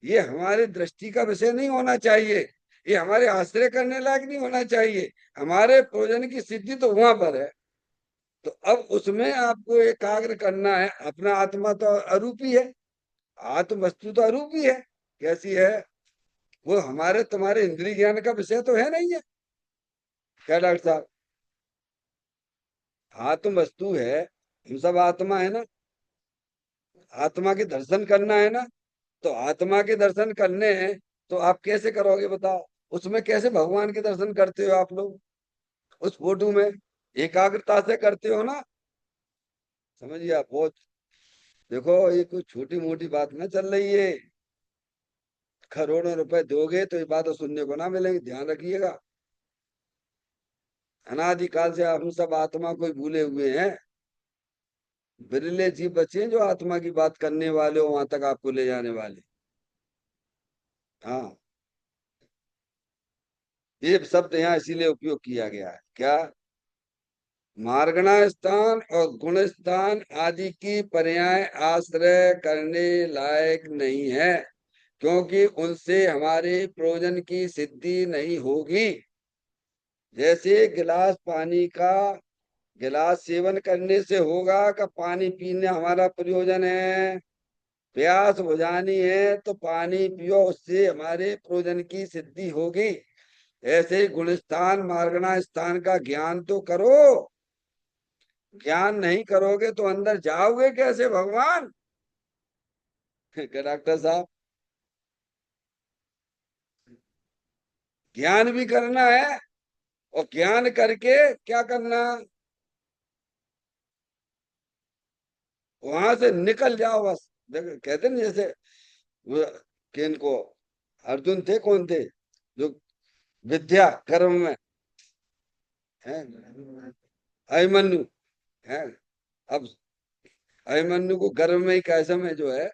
ये हमारी दृष्टि का विषय नहीं होना चाहिए, ये हमारे आश्रय करने लायक नहीं होना चाहिए। हमारे प्रयोजन की सिद्धि तो वहां पर है। तो अब उसमें आपको एकाग्र करना है। अपना आत्मा तो अरूपी है, आत्म वस्तु तो अरूपी है। कैसी है? वो हमारे तुम्हारे इंद्रिय ज्ञान का विषय तो है नहीं है। क्या डॉक्टर साहब? आत्म वस्तु है, हम सब आत्मा है ना। आत्मा के दर्शन करना है ना। तो आत्मा के दर्शन करने हैं, तो आप कैसे करोगे बताओ? उसमें कैसे भगवान के दर्शन करते हो आप लोग? उस फोटो में एकाग्रता से करते हो ना। समझिए आप, बहुत। देखो, ये कोई छोटी मोटी बात ना चल रही है। करोड़ों रुपए दोगे तो ये बात तो सुनने को ना मिलेंगे, ध्यान रखिएगा। अनादिकाल से हम सब आत्मा को ही भूले हुए हैं। बिरले जीव बचे हैं जो आत्मा की बात करने वाले हो, वहां तक आपको ले जाने वाले। हाँ, ये शब्द यहाँ इसीलिए उपयोग किया गया है। क्या? मार्गणा स्थान और गुण स्थान आदि की पर्याय आश्रय करने लायक नहीं है, क्योंकि उनसे हमारे प्रयोजन की सिद्धि नहीं होगी। जैसे गिलास पानी का, गिलास सेवन करने से होगा का पानी पीना हमारा प्रयोजन है। प्यास बुझानी है तो पानी पियो, उससे हमारे प्रयोजन की सिद्धि होगी। ऐसे ही गुणस्थान मार्गणा स्थान का ज्ञान तो करो। ज्ञान नहीं करोगे तो अंदर जाओगे कैसे भगवान? क्या डॉक्टर साहब? ज्ञान भी करना है, और ज्ञान करके क्या करना? वहां से निकल जाओ बस। देखो, कहते ना जैसे वो, किन को, अर्जुन थे, कौन थे जो विद्या कर्म में है? अभिमन्यु है। अब अभिमन्यु को गर्भ में ही कैसे में जो है,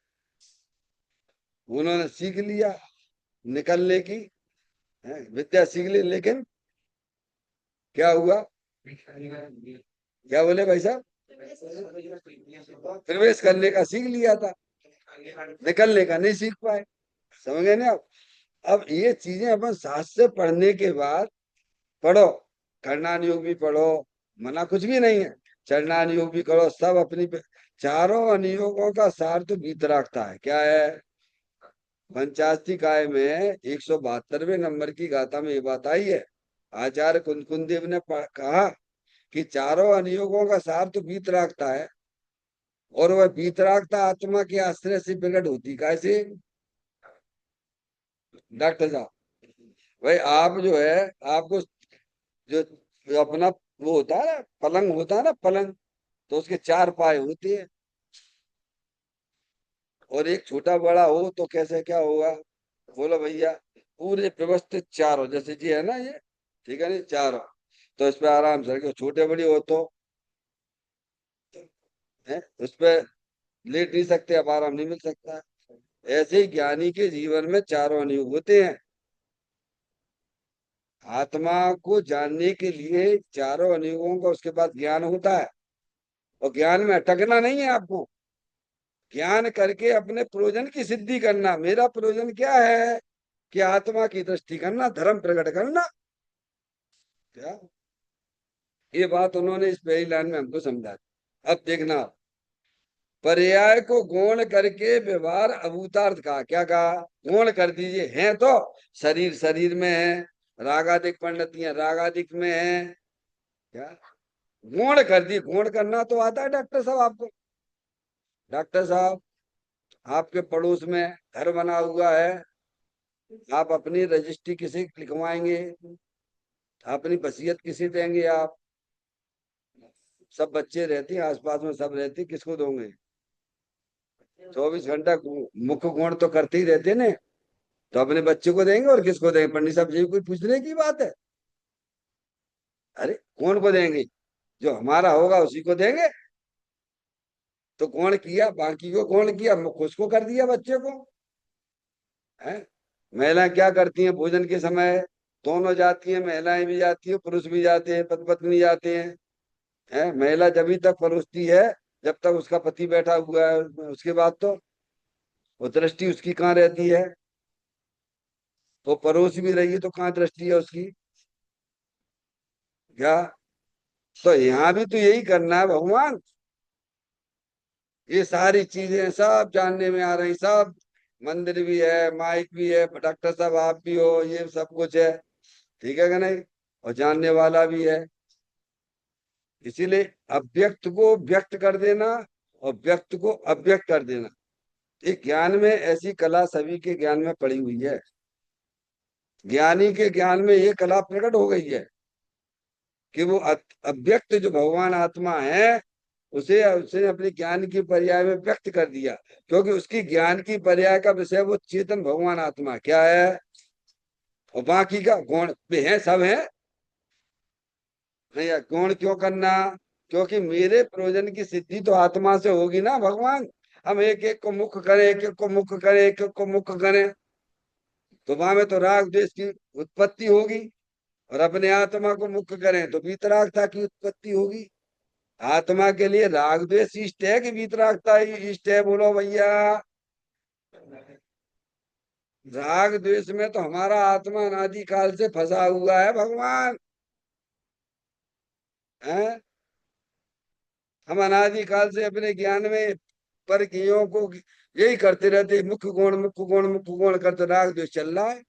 उन्होंने सीख लिया निकलने की, है विद्या सीख ली, लेकिन क्या हुआ? क्या बोले भाई साहब? प्रवेश करने का सीख लिया था, निकलने का नहीं सीख पाए। समझ गए ना आप? अब ये चीजें अपन साथ से पढ़ने के बाद, पढ़ो, खंडान योग भी पढ़ो, मना कुछ भी नहीं है। चरणान योग भी करो, सब अपनी चारों अनुयोगों का सार तो वीतरागता है। क्या है? पंचाशती काय में 172वें नंबर की गाथा में ये बात आई है। आचार्य कुंद देव ने कहा कि चारों अनुयोगों का सार तो वीतरागता है, और वह वीतरागता आत्मा के आश्रय से प्रकट होती। कैसे डॉक्टर साहब? भाई आप जो है, आपको जो, जो अपना वो होता है ना, पलंग होता है ना, पलंग, तो उसके चार पाए होते हैं। और एक छोटा बड़ा हो तो कैसे क्या होगा? बोलो भैया, पूरे व्यवस्थित चार हो, जैसे जी है ना ये, ठीक है ना, चार हो तो इस पे आराम से रखो। छोटे बड़ी हो तो है उस पे लेट नहीं सकते, अब आराम नहीं मिल सकता। ऐसे ही ज्ञानी के जीवन में चारों अनियोग होते हैं। आत्मा को जानने के लिए चारों अनियोगों का उसके बाद ज्ञान होता है। और ज्ञान में अटकना नहीं है आपको, ज्ञान करके अपने प्रयोजन की सिद्धि करना। मेरा प्रयोजन क्या है? कि आत्मा की दृष्टि करना, धर्म प्रकट करना। क्या ये बात उन्होंने इस पहली लाइन में हमको समझा दी। अब देखना, पर्याय को गौण करके व्यवहार अभूतार्थ कहा। क्या कहा? गौण कर दीजिए। हैं तो शरीर शरीर में है, रागादिक परिणतियां रागादिक में है। क्या गौण कर दी? गौण करना तो आता है डॉक्टर साहब आपको। डॉक्टर साहब, आपके पड़ोस में घर बना हुआ है, आप अपनी रजिस्ट्री किसे लिखवाएंगे? अपनी वसीयत किसे देंगे आप? सब बच्चे रहते हैं आसपास में, सब रहते हैं, किसको दोगे? 24 घंटा मुख्य गुण तो करते ही रहते ने। तो अपने बच्चे को देंगे और किसको देंगे? पंडित साहब जी, कोई पूछने की बात है? अरे कौन को देंगे? जो हमारा होगा उसी को देंगे। तो कौन किया? बाकी को कौन किया? मुख्य उसको कर दिया, बच्चे को। है महिलाएं क्या करती हैं भोजन के समय? दोनों जाती हैं, महिलाएं भी जाती हैं, पुरुष भी जाते हैं, पति पत्नी जाते हैं। है महिला जब तक परोसती है जब तक उसका पति बैठा हुआ है, उसके बाद तो वो दृष्टि उसकी कहाँ रहती है? वो परोस भी रही है तो कहाँ दृष्टि है उसकी? क्या? तो यहाँ भी तो यही करना है भगवान। ये सारी चीजें सब जानने में आ रही, सब मंदिर भी है, माइक भी है, डॉक्टर साहब आप भी हो, ये सब कुछ है। ठीक है कि नहीं? और जानने वाला भी है। इसीलिए अव्यक्त को व्यक्त कर देना और व्यक्त को अव्यक्त कर देना, एक ज्ञान में ऐसी कला सभी के ज्ञान में पड़ी हुई है। ज्ञानी के ज्ञान में ये कला प्रकट हो गई है कि वो अव्यक्त जो भगवान आत्मा है उसे उसने अपने ज्ञान की पर्याय में व्यक्त कर दिया। क्योंकि उसकी ज्ञान की पर्याय का विषय वो चेतन भगवान आत्मा क्या है, और बाकी का गुण भी है, सब है। नहीं गुण क्यों करना? क्योंकि मेरे प्रयोजन की सिद्धि तो आत्मा से होगी ना भगवान। हम एक एक को मुख करें, एक एक को मुख करें, एक एक को मुख करें, तो वहां में तो राग द्वेष की उत्पत्ति होगी। और अपने आत्मा को मुख्य करें तो वीतरागता की उत्पत्ति होगी। आत्मा के लिए राग द्वेष इष्ट है कि वीतरागता ही इष्ट है? बोलो भैया। राग द्वेष में तो हमारा आत्मा अनादि काल से फंसा हुआ है भगवान। है हम अनादि काल से अपने ज्ञान में पर कियों को यही करते रहते, मुख्य गुण मुख्य गुण मुख्य गुण करते, राग द्वेष चल रहा है।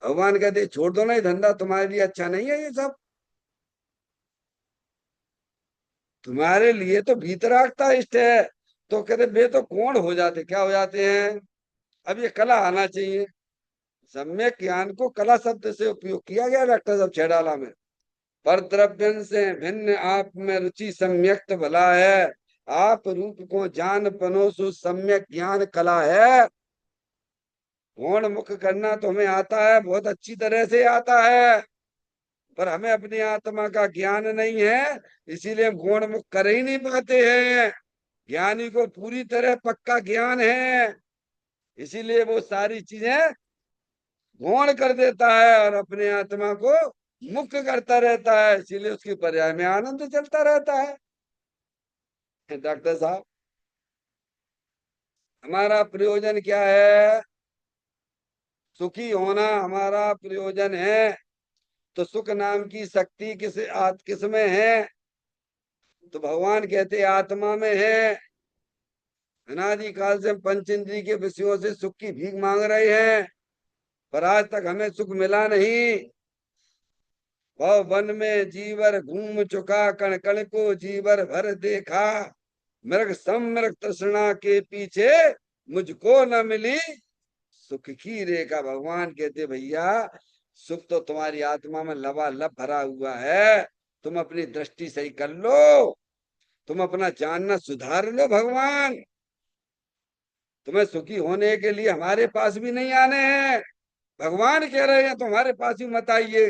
भगवान कहते छोड़ दो ना ये धंधा, तुम्हारे लिए अच्छा नहीं है ये सब। तुम्हारे लिए तो भीतरागता इष्ट है। तो कहते वे तो कौन हो जाते, क्या हो जाते हैं? अब ये कला आना चाहिए। सम्यक ज्ञान को कला शब्द से उपयोग किया गया डॉक्टर साहब छैडाला में। पर द्रव्यन से भिन्न आप में रुचि सम्यक्त भला है। आप रूप को जान पनो सम्यक ज्ञान कला है। गौण मुख करना तो हमें आता है, बहुत अच्छी तरह से आता है। पर हमें अपनी आत्मा का ज्ञान नहीं है, इसीलिए हम गौण मुख कर ही नहीं पाते हैं। ज्ञानी को पूरी तरह पक्का ज्ञान है, इसीलिए वो सारी चीजें गौण कर देता है और अपने आत्मा को मुक्त करता रहता है। इसीलिए उसकी पर्याय में आनंद चलता रहता है। डॉक्टर साहब, हमारा प्रयोजन क्या है? सुखी होना हमारा प्रयोजन है। तो सुख नाम की शक्ति किस में है? तो भगवान कहते आत्मा में है। अनादि काल से हम पंच इंद्रिय के विषयों से सुख की भीख मांग रहे हैं, पर आज तक हमें सुख मिला नहीं। वह वन में जीवर घूम चुका, कण कण को जीवर भर देखा। मृग सम मृग तृष्णा के पीछे मुझको न मिली सुख की रेखा। भगवान कहते भैया, सुख तो तुम्हारी आत्मा में लबालब भरा हुआ है। तुम अपनी दृष्टि सही कर लो, तुम अपना जानना सुधार लो भगवान, तुम्हें सुखी होने के लिए हमारे पास भी नहीं आने हैं। भगवान कह रहे हैं तुम्हारे पास भी मत आइए।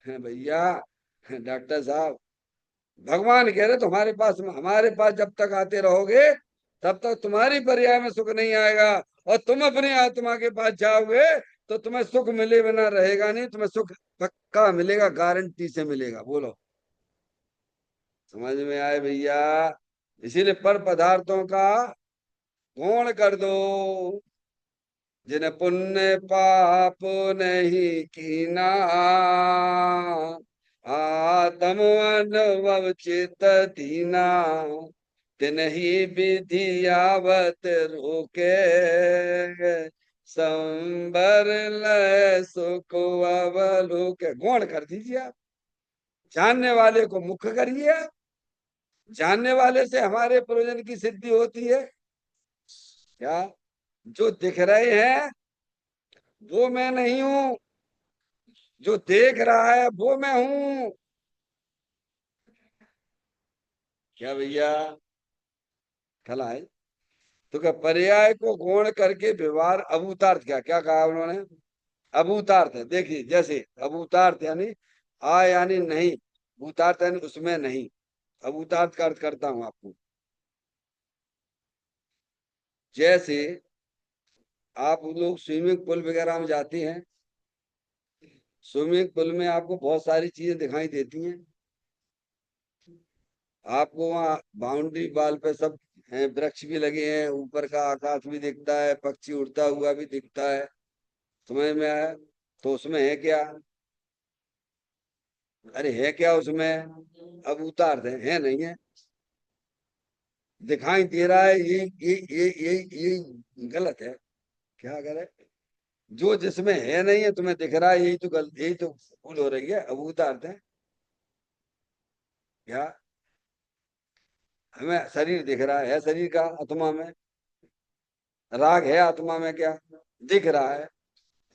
भैया, डॉक्टर साहब, भगवान कह रहे तुम्हारे पास, हमारे पास जब तक आते रहोगे तब तक तुम्हारी पर्याय में सुख नहीं आएगा। और तुम अपनी आत्मा के पास जाओगे तो तुम्हें सुख मिले बिना रहेगा नहीं, तुम्हें सुख पक्का मिलेगा, गारंटी से मिलेगा। बोलो, समझ में आए भैया? इसीलिए पर पदार्थों का गौण कर दो, जिन्हें पुण्य पाप नहीं कीना, आत्म अनुभव चित दीना, तिन्ही विधि आवत रोके, संबर लय सुख अवलोके। गौण कर दीजिए आप, जानने वाले को मुख्य करिए आप। जानने वाले से हमारे प्रयोजन की सिद्धि होती है क्या? जो दिख रहे हैं वो मैं नहीं हूं, जो देख रहा है वो मैं हूं। क्या भैया? खला है। तो क्या पर्याय को गौण करके व्यवहार अभूतार्थ, क्या क्या कहा उन्होंने? अभूतार्थ है। देखिए, जैसे अभूतार्थ यानी आ यानी नहीं, भूतार्थ यानी उसमें नहीं। अभूतार्थ का अर्थ करता हूं आपको। जैसे आप लोग स्विमिंग पूल वगैरह में जाती हैं, स्विमिंग पूल में आपको बहुत सारी चीजें दिखाई देती हैं। आपको वहाँ बाउंड्री वाल पे सब हैं, वृक्ष भी लगे हैं, ऊपर का आकाश भी दिखता है, पक्षी उड़ता हुआ भी दिखता है। समझ में आया? तो उसमें है क्या? अरे है क्या उसमें? अब उतार दे, है नहीं है, दिखाई दे रहा है, ये गलत है। क्या करे? जो जिसमें है नहीं है तुम्हें दिख रहा है, यही तो गलत, यही तो भूल हो रही है। अब उतार दे क्या? हमें शरीर दिख रहा है शरीर का आत्मा में राग है, आत्मा में क्या दिख रहा है?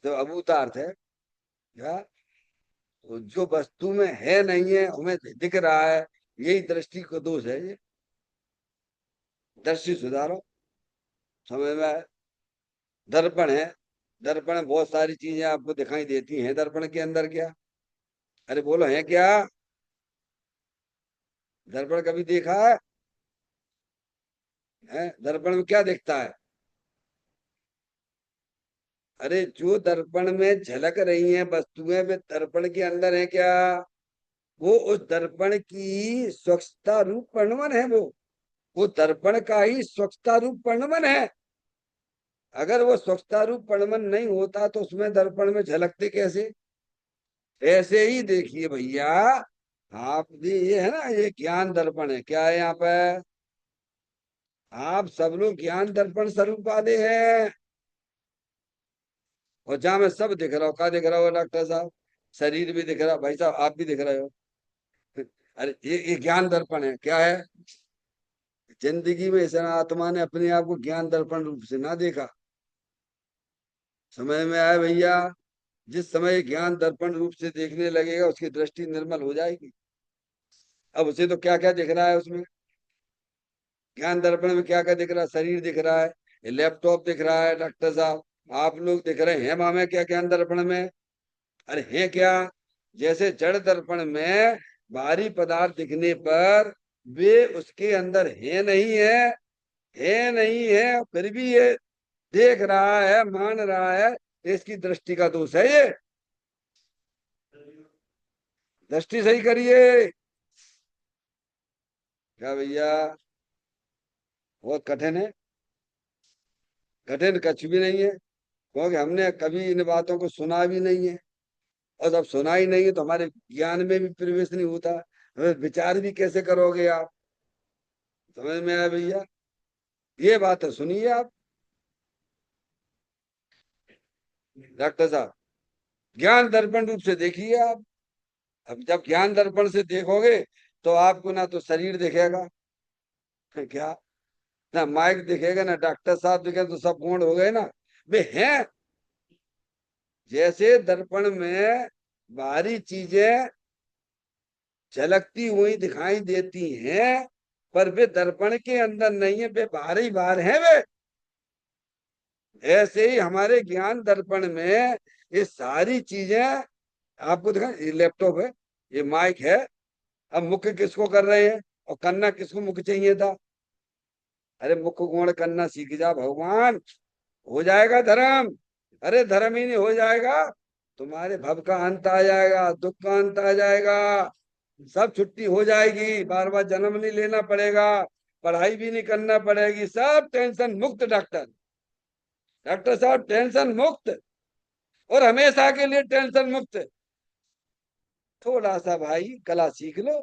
तो अभूतार्थ है क्या? तो जो वस्तु में है नहीं है हमें दिख रहा है, यही दृष्टि को दोष है ये। दृष्टि सुधारो। समझ में आया? दर्पण है, दर्पण में बहुत सारी चीजें आपको दिखाई देती हैं, दर्पण के अंदर क्या? अरे बोलो, है क्या? दर्पण कभी देखा है? दर्पण में क्या दिखता है? अरे जो दर्पण में झलक रही हैं वस्तुएं वे दर्पण के अंदर है क्या? वो उस दर्पण की स्वच्छता रूप वर्णन है। वो दर्पण का ही स्वच्छता रूप वर्णन है। अगर वो स्वच्छता रूप वर्णन नहीं होता तो उसमें दर्पण में झलकते कैसे? ऐसे ही देखिए भैया, आप भी ये है ना, ये ज्ञान दर्पण है। क्या है यहाँ पे? आप सब लोग ज्ञान दर्पण स्वरूप वाले हैं। और जहां मैं सब दिख रहा हूँ, क्या दिख रहा हो डॉक्टर साहब? शरीर भी दिख रहा, भाई साहब आप भी दिख रहे हो। अरे ये ज्ञान दर्पण है। क्या है? जिंदगी में इस आत्मा ने अपने आप को ज्ञान दर्पण रूप से ना देखा। समझ में आया भैया? जिस समय ज्ञान दर्पण रूप से देखने लगेगा उसकी दृष्टि निर्मल हो जाएगी। अब उसे तो क्या क्या दिख रहा है उसमें? ज्ञान दर्पण में क्या क्या दिख रहा है? शरीर दिख रहा है, ये लैपटॉप दिख रहा है डॉक्टर साहब, आप लोग दिख रहे हैं मामे क्या ज्ञान दर्पण में? अरे है क्या? जैसे जड़ दर्पण में भारी पदार्थ दिखने पर वे उसके अंदर है नहीं है, फिर भी ये देख रहा है, मान रहा है, इसकी दृष्टि का दोष है ये। दृष्टि सही करिए। क्या भैया? बहुत कठिन है। कठिन कुछ भी नहीं है, क्योंकि हमने कभी इन बातों को सुना भी नहीं है। और जब सुना ही नहीं है तो हमारे ज्ञान में भी प्रवेश नहीं होता, विचार भी कैसे करोगे आप? समझ में आया भैया? ये बात है, सुनिए आप डॉक्टर साहब, ज्ञान दर्पण रूप से देखिए आप। अब जब ज्ञान दर्पण से देखोगे तो आपको ना तो शरीर दिखेगा, क्या ना माइक दिखेगा, ना डॉक्टर साहब दिखेगा, तो सब गुण हो गए ना। वे हैं, जैसे दर्पण में बाहरी चीजें झलकती हुई दिखाई देती हैं, पर वे दर्पण के अंदर नहीं है, वे बाहर ही बाहर है वे। ऐसे ही हमारे ज्ञान दर्पण में ये सारी चीजें आपको दिखा, ये लैपटॉप है, ये माइक है। अब मुख्य किसको कर रहे हैं और करना किसको मुख्य चाहिए था? अरे मुख्य गुण करना सीख जा भगवान, हो जाएगा धर्म। अरे धर्म ही नहीं हो जाएगा, तुम्हारे भव का अंत आ जाएगा, दुख का अंत आ जाएगा, सब छुट्टी हो जाएगी, बार बार जन्म नहीं लेना पड़ेगा, पढ़ाई भी नहीं करना पड़ेगी, सब टेंशन मुक्त। डॉक्टर, डॉक्टर साहब टेंशन मुक्त, और हमेशा के लिए टेंशन मुक्त। थोड़ा सा भाई कला सीख लो।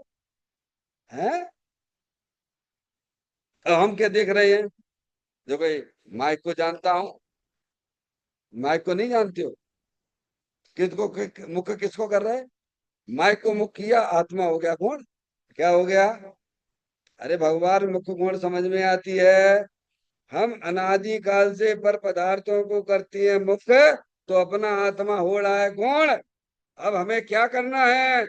हैं? अब हम क्या देख रहे हैं? जो भाई, माइक को जानता हूं, माइक को नहीं जानते हो? किसको मुख्य किसको कर रहे हैं? माइक को मुख्य किया, आत्मा हो गया कौन? क्या हो गया? अरे भगवान मुख्य गुण समझ में आती है। हम अनादि काल से पर पदार्थों को करती है मुख्य, तो अपना आत्मा हो रहा है कौन? अब हमें क्या करना है?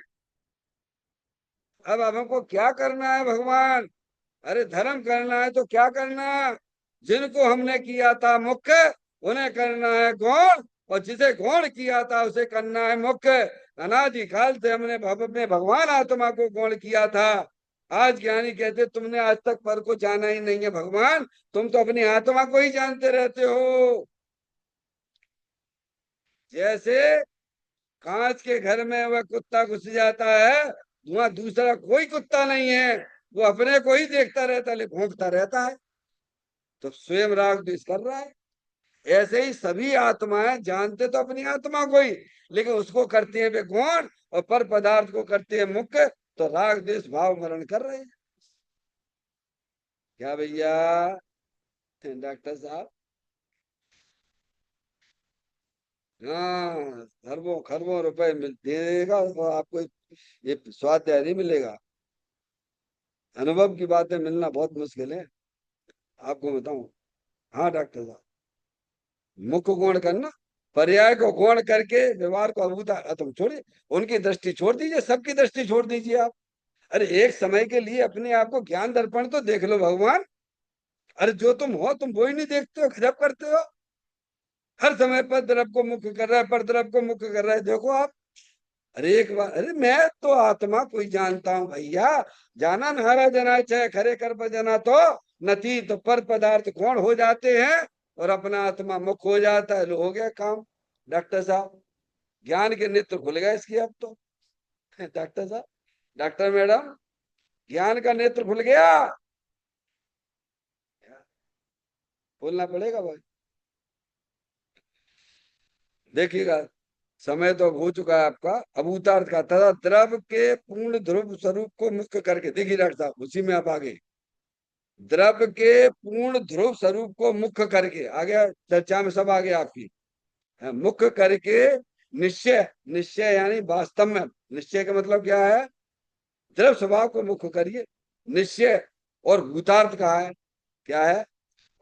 अब हमको क्या करना है भगवान? अरे धर्म करना है तो क्या करना? जिनको हमने किया था मुख्य, उन्हें करना है गौण, और जिसे गौण किया था उसे करना है मुख्य। अनादि काल से हमने अपने भगवान आत्मा को गौण किया था। आज ज्ञानी कहते तुमने आज तक पर को जाना ही नहीं है भगवान, तुम तो अपनी आत्मा को ही जानते रहते हो। जैसे कांच के घर में वह कुत्ता घुस जाता है, वहां दूसरा कोई कुत्ता नहीं है, वो अपने को ही देखता रहता है, भौंकता रहता है, तो स्वयं राग द्वेष कर रहा है। ऐसे ही सभी आत्माएं जानते तो अपनी आत्मा को ही, लेकिन उसको करते हैं वे गौण, और पर पदार्थ को करते हैं मुख्य, तो राग द्वेष भाव मरण कर रहे हैं। क्या भैया डॉक्टर साहब? हाँ, खरबों खरबों रुपए मिल देगा तो आपको ये स्वाध्याय नहीं मिलेगा। अनुभव की बातें मिलना बहुत मुश्किल है, आपको बताऊं। हाँ डॉक्टर साहब, मुख्य गुण करना, पर्याय को गुण करके व्यवहार को अभूता, तुम छोड़िए, उनकी दृष्टि छोड़ दीजिए, सबकी दृष्टि छोड़ दीजिए आप। अरे एक समय के लिए अपने आप को ज्ञान दर्पण तो देख लो भगवान। अरे जो तुम हो तुम वो ही नहीं देखते हो, गजब करते हो। हर समय पर द्रव को मुख्य कर रहा है, पर द्रव को मुख्य कर रहा है, देखो आप। अरे एक बार, अरे मैं तो आत्मा को ही जानता हूँ भैया। जाना नहरा जना चाहे खरे कर पर जना, तो नती तो पर पदार्थ कौन हो जाते हैं, और अपना आत्मा मुख हो जाता है, लो हो गया काम। डॉक्टर साहब, ज्ञान के नेत्र खुल गए इसकी अब तो। डॉक्टर साहब, डॉक्टर मैडम, ज्ञान का नेत्र खुल गया। बोलना पड़ेगा भाई। देखिएगा, समय तो अब हो चुका है आपका। अब उतार्थ का तथा द्रव के पूर्ण ध्रुव स्वरूप को मुख्य करके, देखिए डॉक्टर साहब, उसी में आप आगे। द्रव के पूर्ण ध्रुव स्वरूप को मुख्य करके आ गया, चर्चा में सब आ गया आपकी। मुख्य करके निश्चय, निश्चय यानी वास्तव में, निश्चय का मतलब क्या है? द्रव स्वभाव को मुख्य करिए, निश्चय। और भूतार्थ कहा है, क्या है?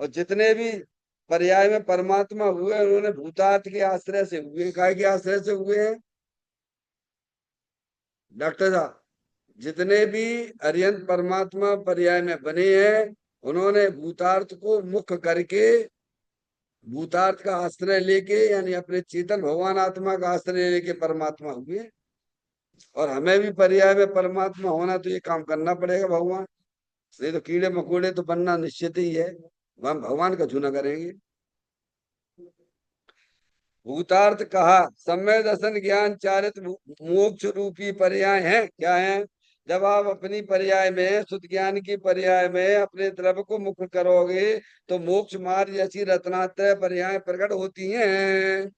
और जितने भी पर्याय में परमात्मा हुए, उन्होंने भूतार्थ के आश्रय से हुए, काय के आश्रय से हुए हैं डॉक्टर साहब? जितने भी अरिहंत परमात्मा पर्याय में बने हैं, उन्होंने भूतार्थ को मुख्य करके, भूतार्थ का आश्रय लेके, यानी अपने चेतन भगवान आत्मा का आश्रय लेके परमात्मा हुए। और हमें भी पर्याय में परमात्मा होना, तो ये काम करना पड़ेगा भगवान, नहीं तो कीड़े मकोड़े तो बनना निश्चित ही है, हम भगवान का चुना करेंगे। भूतार्थ कहा, सम्यक दर्शन ज्ञान चारित मोक्ष रूपी पर्याय हैं, क्या है? जब आप अपनी पर्याय में, शुद्ध ज्ञान की पर्याय में अपने द्रव्य को मुख्य करोगे, तो मोक्ष मार्ग जैसी रत्नात्रय पर्याय प्रकट होती हैं।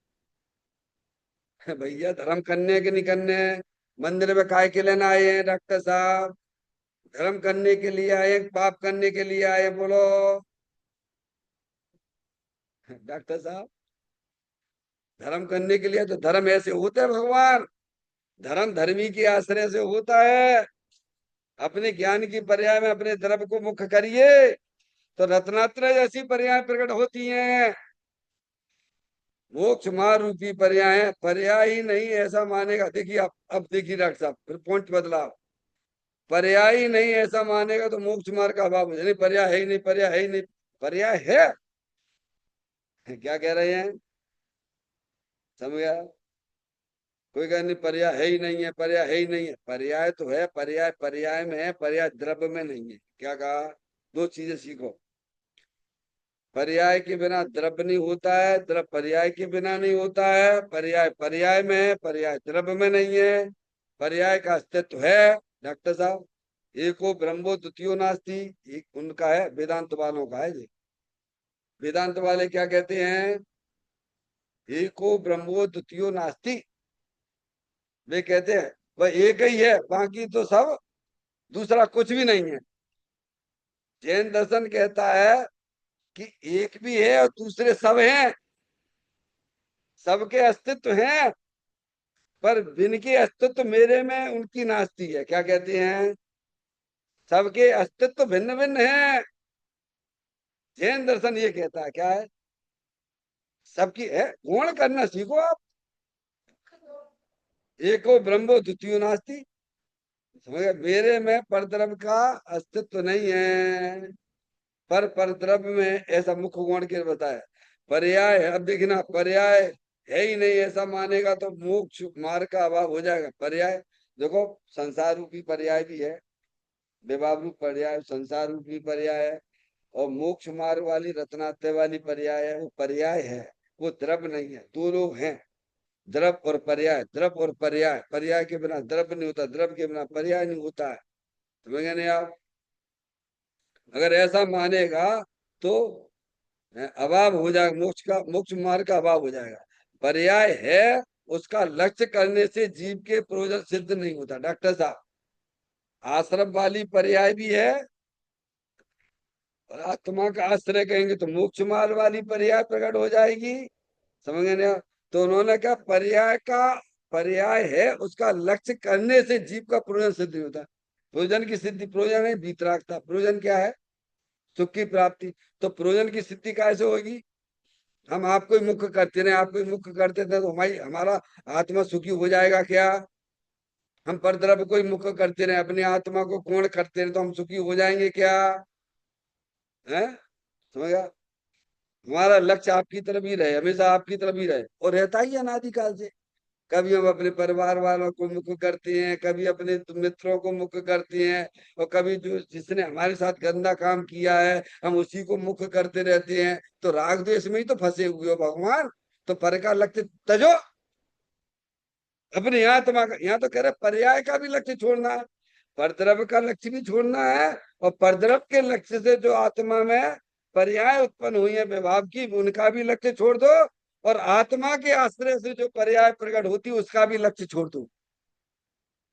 भैया धर्म करने के नहीं करने, मंदिर में काय के लेना आए हैं डॉक्टर साहब? धर्म करने के लिए आए, पाप करने के लिए आए, बोलो डॉक्टर साहब। धर्म करने के लिए तो धर्म ऐसे होते हैं भगवान, धर्म धर्मी के आश्रय से होता है। अपने ज्ञान की पर्याय में अपने द्रव्य को मुख्य करिए, तो रत्नात्रय जैसी पर्याय प्रकट होती हैं। मोक्ष मार्ग रूपी पर्याय है, पर्याय ही नहीं ऐसा मानेगा। देखिए आप, अब देखिए डॉक्टर साहब, फिर पॉइंट बदला। पर्याय ही नहीं ऐसा मानेगा तो मोक्ष मार्ग का अभाव हो जाए। नहीं, पर्याय है ही नहीं, पर्याय है ही नहीं, पर्याय है। क्या कह रहे हैं, समझ गया? कोई कहे नहीं पर्याय है ही नहीं है, पर्याय है ही नहीं है, पर्याय तो है। पर्याय पर्याय में है, पर्याय द्रव्य में नहीं है। क्या कहा? दो चीजें सीखो। पर्याय के बिना द्रव्य नहीं होता है, द्रव्य पर्याय के बिना नहीं होता है। पर्याय पर्याय में है, पर्याय द्रव्य में नहीं है। पर्याय का अस्तित्व है डॉक्टर साहब। एको ब्रह्मो द्वितीयो नास्ति, एक उनका है, वेदांत वालों का है जी। वेदांत वाले क्या कहते हैं? एको ब्रह्मो द्वितीयो नास्ति। वे कहते हैं वह एक ही है, बाकी तो सब दूसरा कुछ भी नहीं है। जैन दर्शन कहता है कि एक भी है और दूसरे सब हैं, सबके अस्तित्व हैं, पर जिनके अस्तित्व मेरे में उनकी नास्ती है। क्या कहते हैं? सबके अस्तित्व भिन्न भिन्न है। जैन दर्शन ये कहता है, क्या है? सबकी है, गुण करना सीखो आप। एको ब्रह्मो द्वितीयो नास्ति। समझ गए? मेरे में परद्रव्य का अस्तित्व नहीं है, पर परद्रव्य में ऐसा मुख्य गुण के बताया। पर्याय है, अब देखना, पर्याय है ही नहीं ऐसा मानेगा तो मोक्ष मार्ग का अभाव हो जाएगा। पर्याय देखो, संसार रूपी पर्याय भी है, विभाव रूप पर्याय, संसार रूपी पर्याय है, और मोक्ष मार्ग वाली रत्नात्रय वाली पर्याय है। वो पर्याय है, वो द्रव्य नहीं है। दो लोग हैं, द्रव्य और पर्याय। द्रव्य और पर्याय, पर्याय के बिना द्रव्य नहीं होता, द्रव्य के बिना पर्याय नहीं होता है। समझ नहीं आप? अगर ऐसा मानेगा तो अभाव हो जाएगा, मोक्ष का, मोक्ष मार्ग का अभाव हो जाएगा। पर्याय है, उसका लक्ष्य करने से जीव के प्रयोजन सिद्ध नहीं होता डॉक्टर साहब। आश्रम वाली पर्याय भी है, और आत्मा का आश्रय कहेंगे तो मोक्ष मार्ग वाली पर्याय प्रकट हो जाएगी। समझ गए ना? तो उन्होंने कहा पर्याय का, पर्याय है, उसका लक्ष्य करने से जीव का प्रयोजन सिद्ध नहीं होता। प्रयोजन की सिद्धि, प्रयोजन है वीतरागता, प्रयोजन क्या है? सुख की प्राप्ति। तो प्रयोजन की सिद्धि कैसे होगी? हम आपको ही मुख्य करते रहे, आपको ही मुख्य करते थे तो हमारी, हमारा आत्मा सुखी हो जाएगा क्या? हम परद्रव्य को ही मुख्य करते रहे, अपनी आत्मा को कोण करते रहे, तो हम सुखी हो जाएंगे क्या? है, समझ गया? हमारा लक्ष्य आपकी तरफ ही रहे, हमेशा आपकी तरफ ही रहे, और रहता ही है अनादिकाल से। कभी हम अपने परिवार वालों को मुख्य करते हैं, कभी अपने मित्रों को मुख्य करते हैं, और कभी जो जिसने हमारे साथ गंदा काम किया है हम उसी को मुख्य करते रहते हैं। तो राग द्वेष में ही तो फंसे हुए हो भगवान। तो पर का लक्ष्य तजो, अपनी आत्मा का। यहाँ तो कह रहे पर्याय का भी लक्ष्य छोड़ना है, परद्रव्य का लक्ष्य भी छोड़ना है, और परद्रव्य के लक्ष्य से जो आत्मा में पर्याय उत्पन्न हुई है विभाव की, उनका भी लक्ष्य छोड़ दो, और आत्मा के आश्रय से जो पर्याय प्रकट होती है उसका भी लक्ष्य छोड़ दो।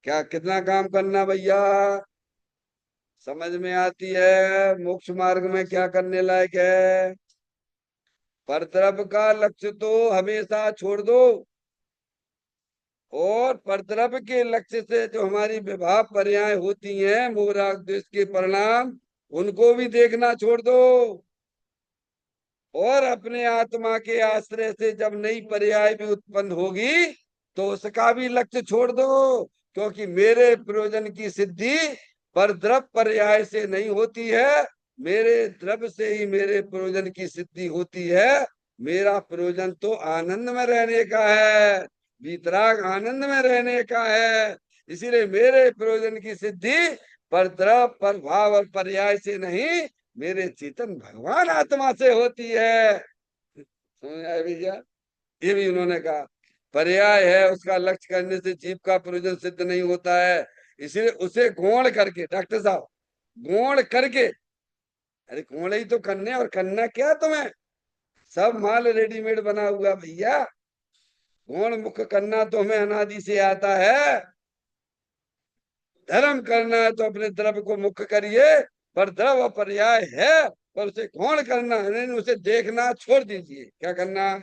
क्या कितना काम करना भैया? समझ में आती है? मोक्ष मार्ग में क्या करने लायक है? परद्रव्य का लक्ष्य तो हमेशा छोड़ दो, और परद्रव्य के लक्ष्य से जो हमारी विभाव पर्याय होती हैं, मोह राग द्वेष के परिणाम, उनको भी देखना छोड़ दो, और अपने आत्मा के आश्रय से जब नई पर्याय भी उत्पन्न होगी तो उसका भी लक्ष्य छोड़ दो। क्योंकि मेरे प्रयोजन की सिद्धि पर द्रव्य पर्याय से नहीं होती है, मेरे द्रव्य से ही मेरे प्रयोजन की सिद्धि होती है। मेरा प्रयोजन तो आनंद में रहने का है, वितराग आनंद में रहने का है। इसीलिए मेरे प्रयोजन की सिद्धि पर द्रव्य, पर भाव और पर्याय से नहीं, मेरे चेतन भगवान आत्मा से होती है। समझ आए भैया? ये भी उन्होंने कहा, पर्याय है, उसका लक्ष्य करने से जीव का प्रयोजन सिद्ध नहीं होता है। इसलिए उसे गौण करके, डॉक्टर साहब, गौण करके, अरे गौण ही तो करने, और करना क्या तुम्हें? सब माल रेडीमेड बना हुआ भैया। गौण मुख्य करना तो हमें अनादि से आता है। धर्म करना है तो अपने द्रव्य को मुख्य करिए, पर द्रव्य पर्याय है, पर उसे गौण करना है, नहीं उसे देखना छोड़ दीजिए। क्या करना?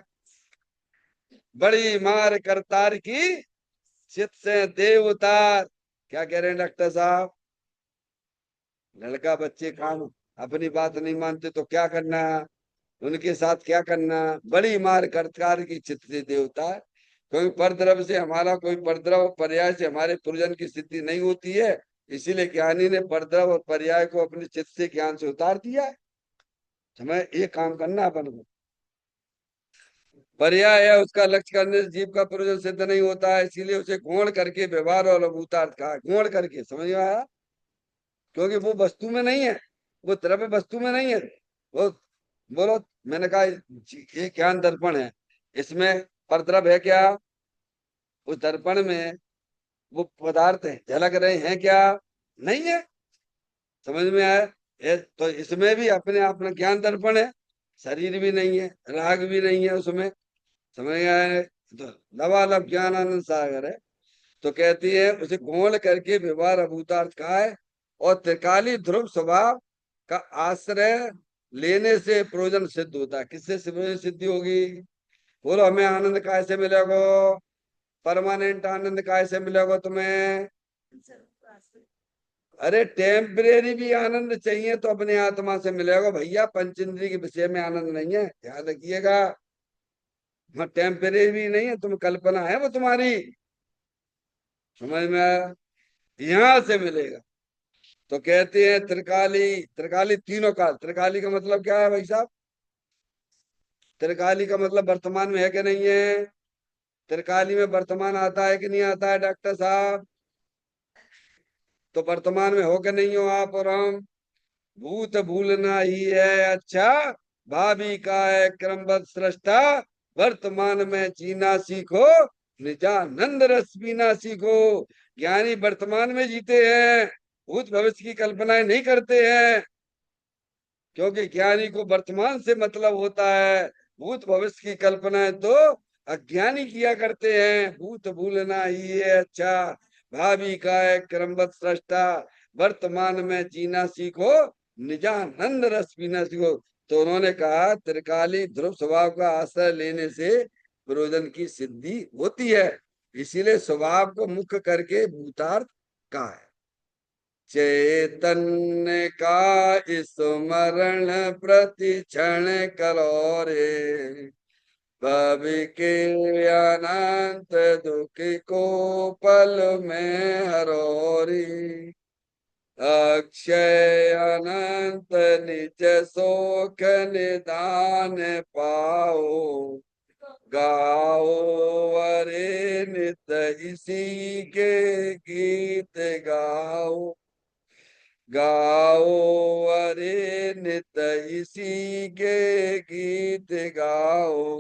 बड़ी मार करतार की, चित से देव उतार। क्या कह रहे हैं डॉक्टर साहब? लड़का बच्चे काम अपनी बात नहीं मानते तो क्या करना? उनके साथ क्या करना? बड़ी मार करतार की, चित से देव उतार। क्योंकि परद्रव्य से हमारा कोई, परद्रव्य पर्याय से हमारे पुरजन की सिद्धि नहीं होती है। इसीलिए ज्ञानी ने परद्रव और पर्याय को अपने चित्त से ज्ञान से उतार दिया है। हमें एक काम करना है अपन को। पर्याय है उसका लक्ष्य करने से जीव का प्रयोजन सिद्ध नहीं होता है, इसीलिए उसे गौण करके व्यवहार और अभूतार्थ कहा। गौण करके, समझ में आया? क्योंकि वो वस्तु में नहीं है, वो द्रव्य वस्तु में नहीं है। वो बोलो, मैंने कहा ये ज्ञान दर्पण है, इसमें परद्रव है क्या? उस दर्पण में वो पदार्थ है, झलक रहे हैं क्या? नहीं है। समझ में आया? तो इसमें भी अपने आप में ज्ञान दर्पण है, शरीर भी नहीं है, राग भी नहीं है उसमें। समझ में आया? तो लबालब ज्ञान आनंद सागर है। तो कहती है उसे गौण करके व्यवहार अभूतार्थ कहा है। और त्रिकाली ध्रुव स्वभाव का आश्रय लेने से प्रयोजन सिद्ध होता है। किससे प्रयोजन सिद्धि होगी? बोलो, हमें आनंद कैसे मिलेगा? परमानेंट आनंद कैसे मिलेगा तुम्हें? अरे टेम्परेरी भी आनंद चाहिए तो अपने आत्मा से मिलेगा भैया, पंच इंद्रिय के विषय में आनंद नहीं है, ध्यान रखिएगा। हाँ, टेम्परेरी भी नहीं है, तुम कल्पना है वो तुम्हारी। समझ में आया? यहाँ से मिलेगा। तो कहते हैं त्रिकाली, त्रिकाली तीनों काल। त्रिकाली का मतलब क्या है भाई साहब? त्रिकाली का मतलब वर्तमान में है कि नहीं है? त्रिकाली में वर्तमान आता है कि नहीं आता है डॉक्टर साहब? तो वर्तमान में हो के नहीं हो आप और हम? भूत भूलना ही है अच्छा, भाभी का है क्रमबद्ध सृष्टा, वर्तमान में जीना सीखो, निजानंद रस पीना सीखो। ज्ञानी वर्तमान में जीते हैं, भूत भविष्य की कल्पनाएं नहीं करते हैं, क्योंकि ज्ञानी को वर्तमान से मतलब होता है। भूत भविष्य की कल्पनाएं तो अज्ञानी किया करते हैं। भूत भूलना ही है अच्छा, भावी का है क्रमबद्ध सृष्टा, वर्तमान में जीना सीखो, निजानंद रस पीना सीखो। तो उन्होंने कहा त्रिकाली ध्रुव स्वभाव का आश्रय लेने से प्रयोजन की सिद्धि होती है, इसीलिए स्वभाव को मुख्य करके भूतार्थ कहा है। चैतन्य का स्मरण प्रति क्षण करो रे, भवि के अनंत दुख को पल में हरो रे, अक्षय अनंत निज सोख निदान पाओ, गाओ अरे नित इसी के गीत गाओ, गाओ अरे नित इसी के गीत गाओ।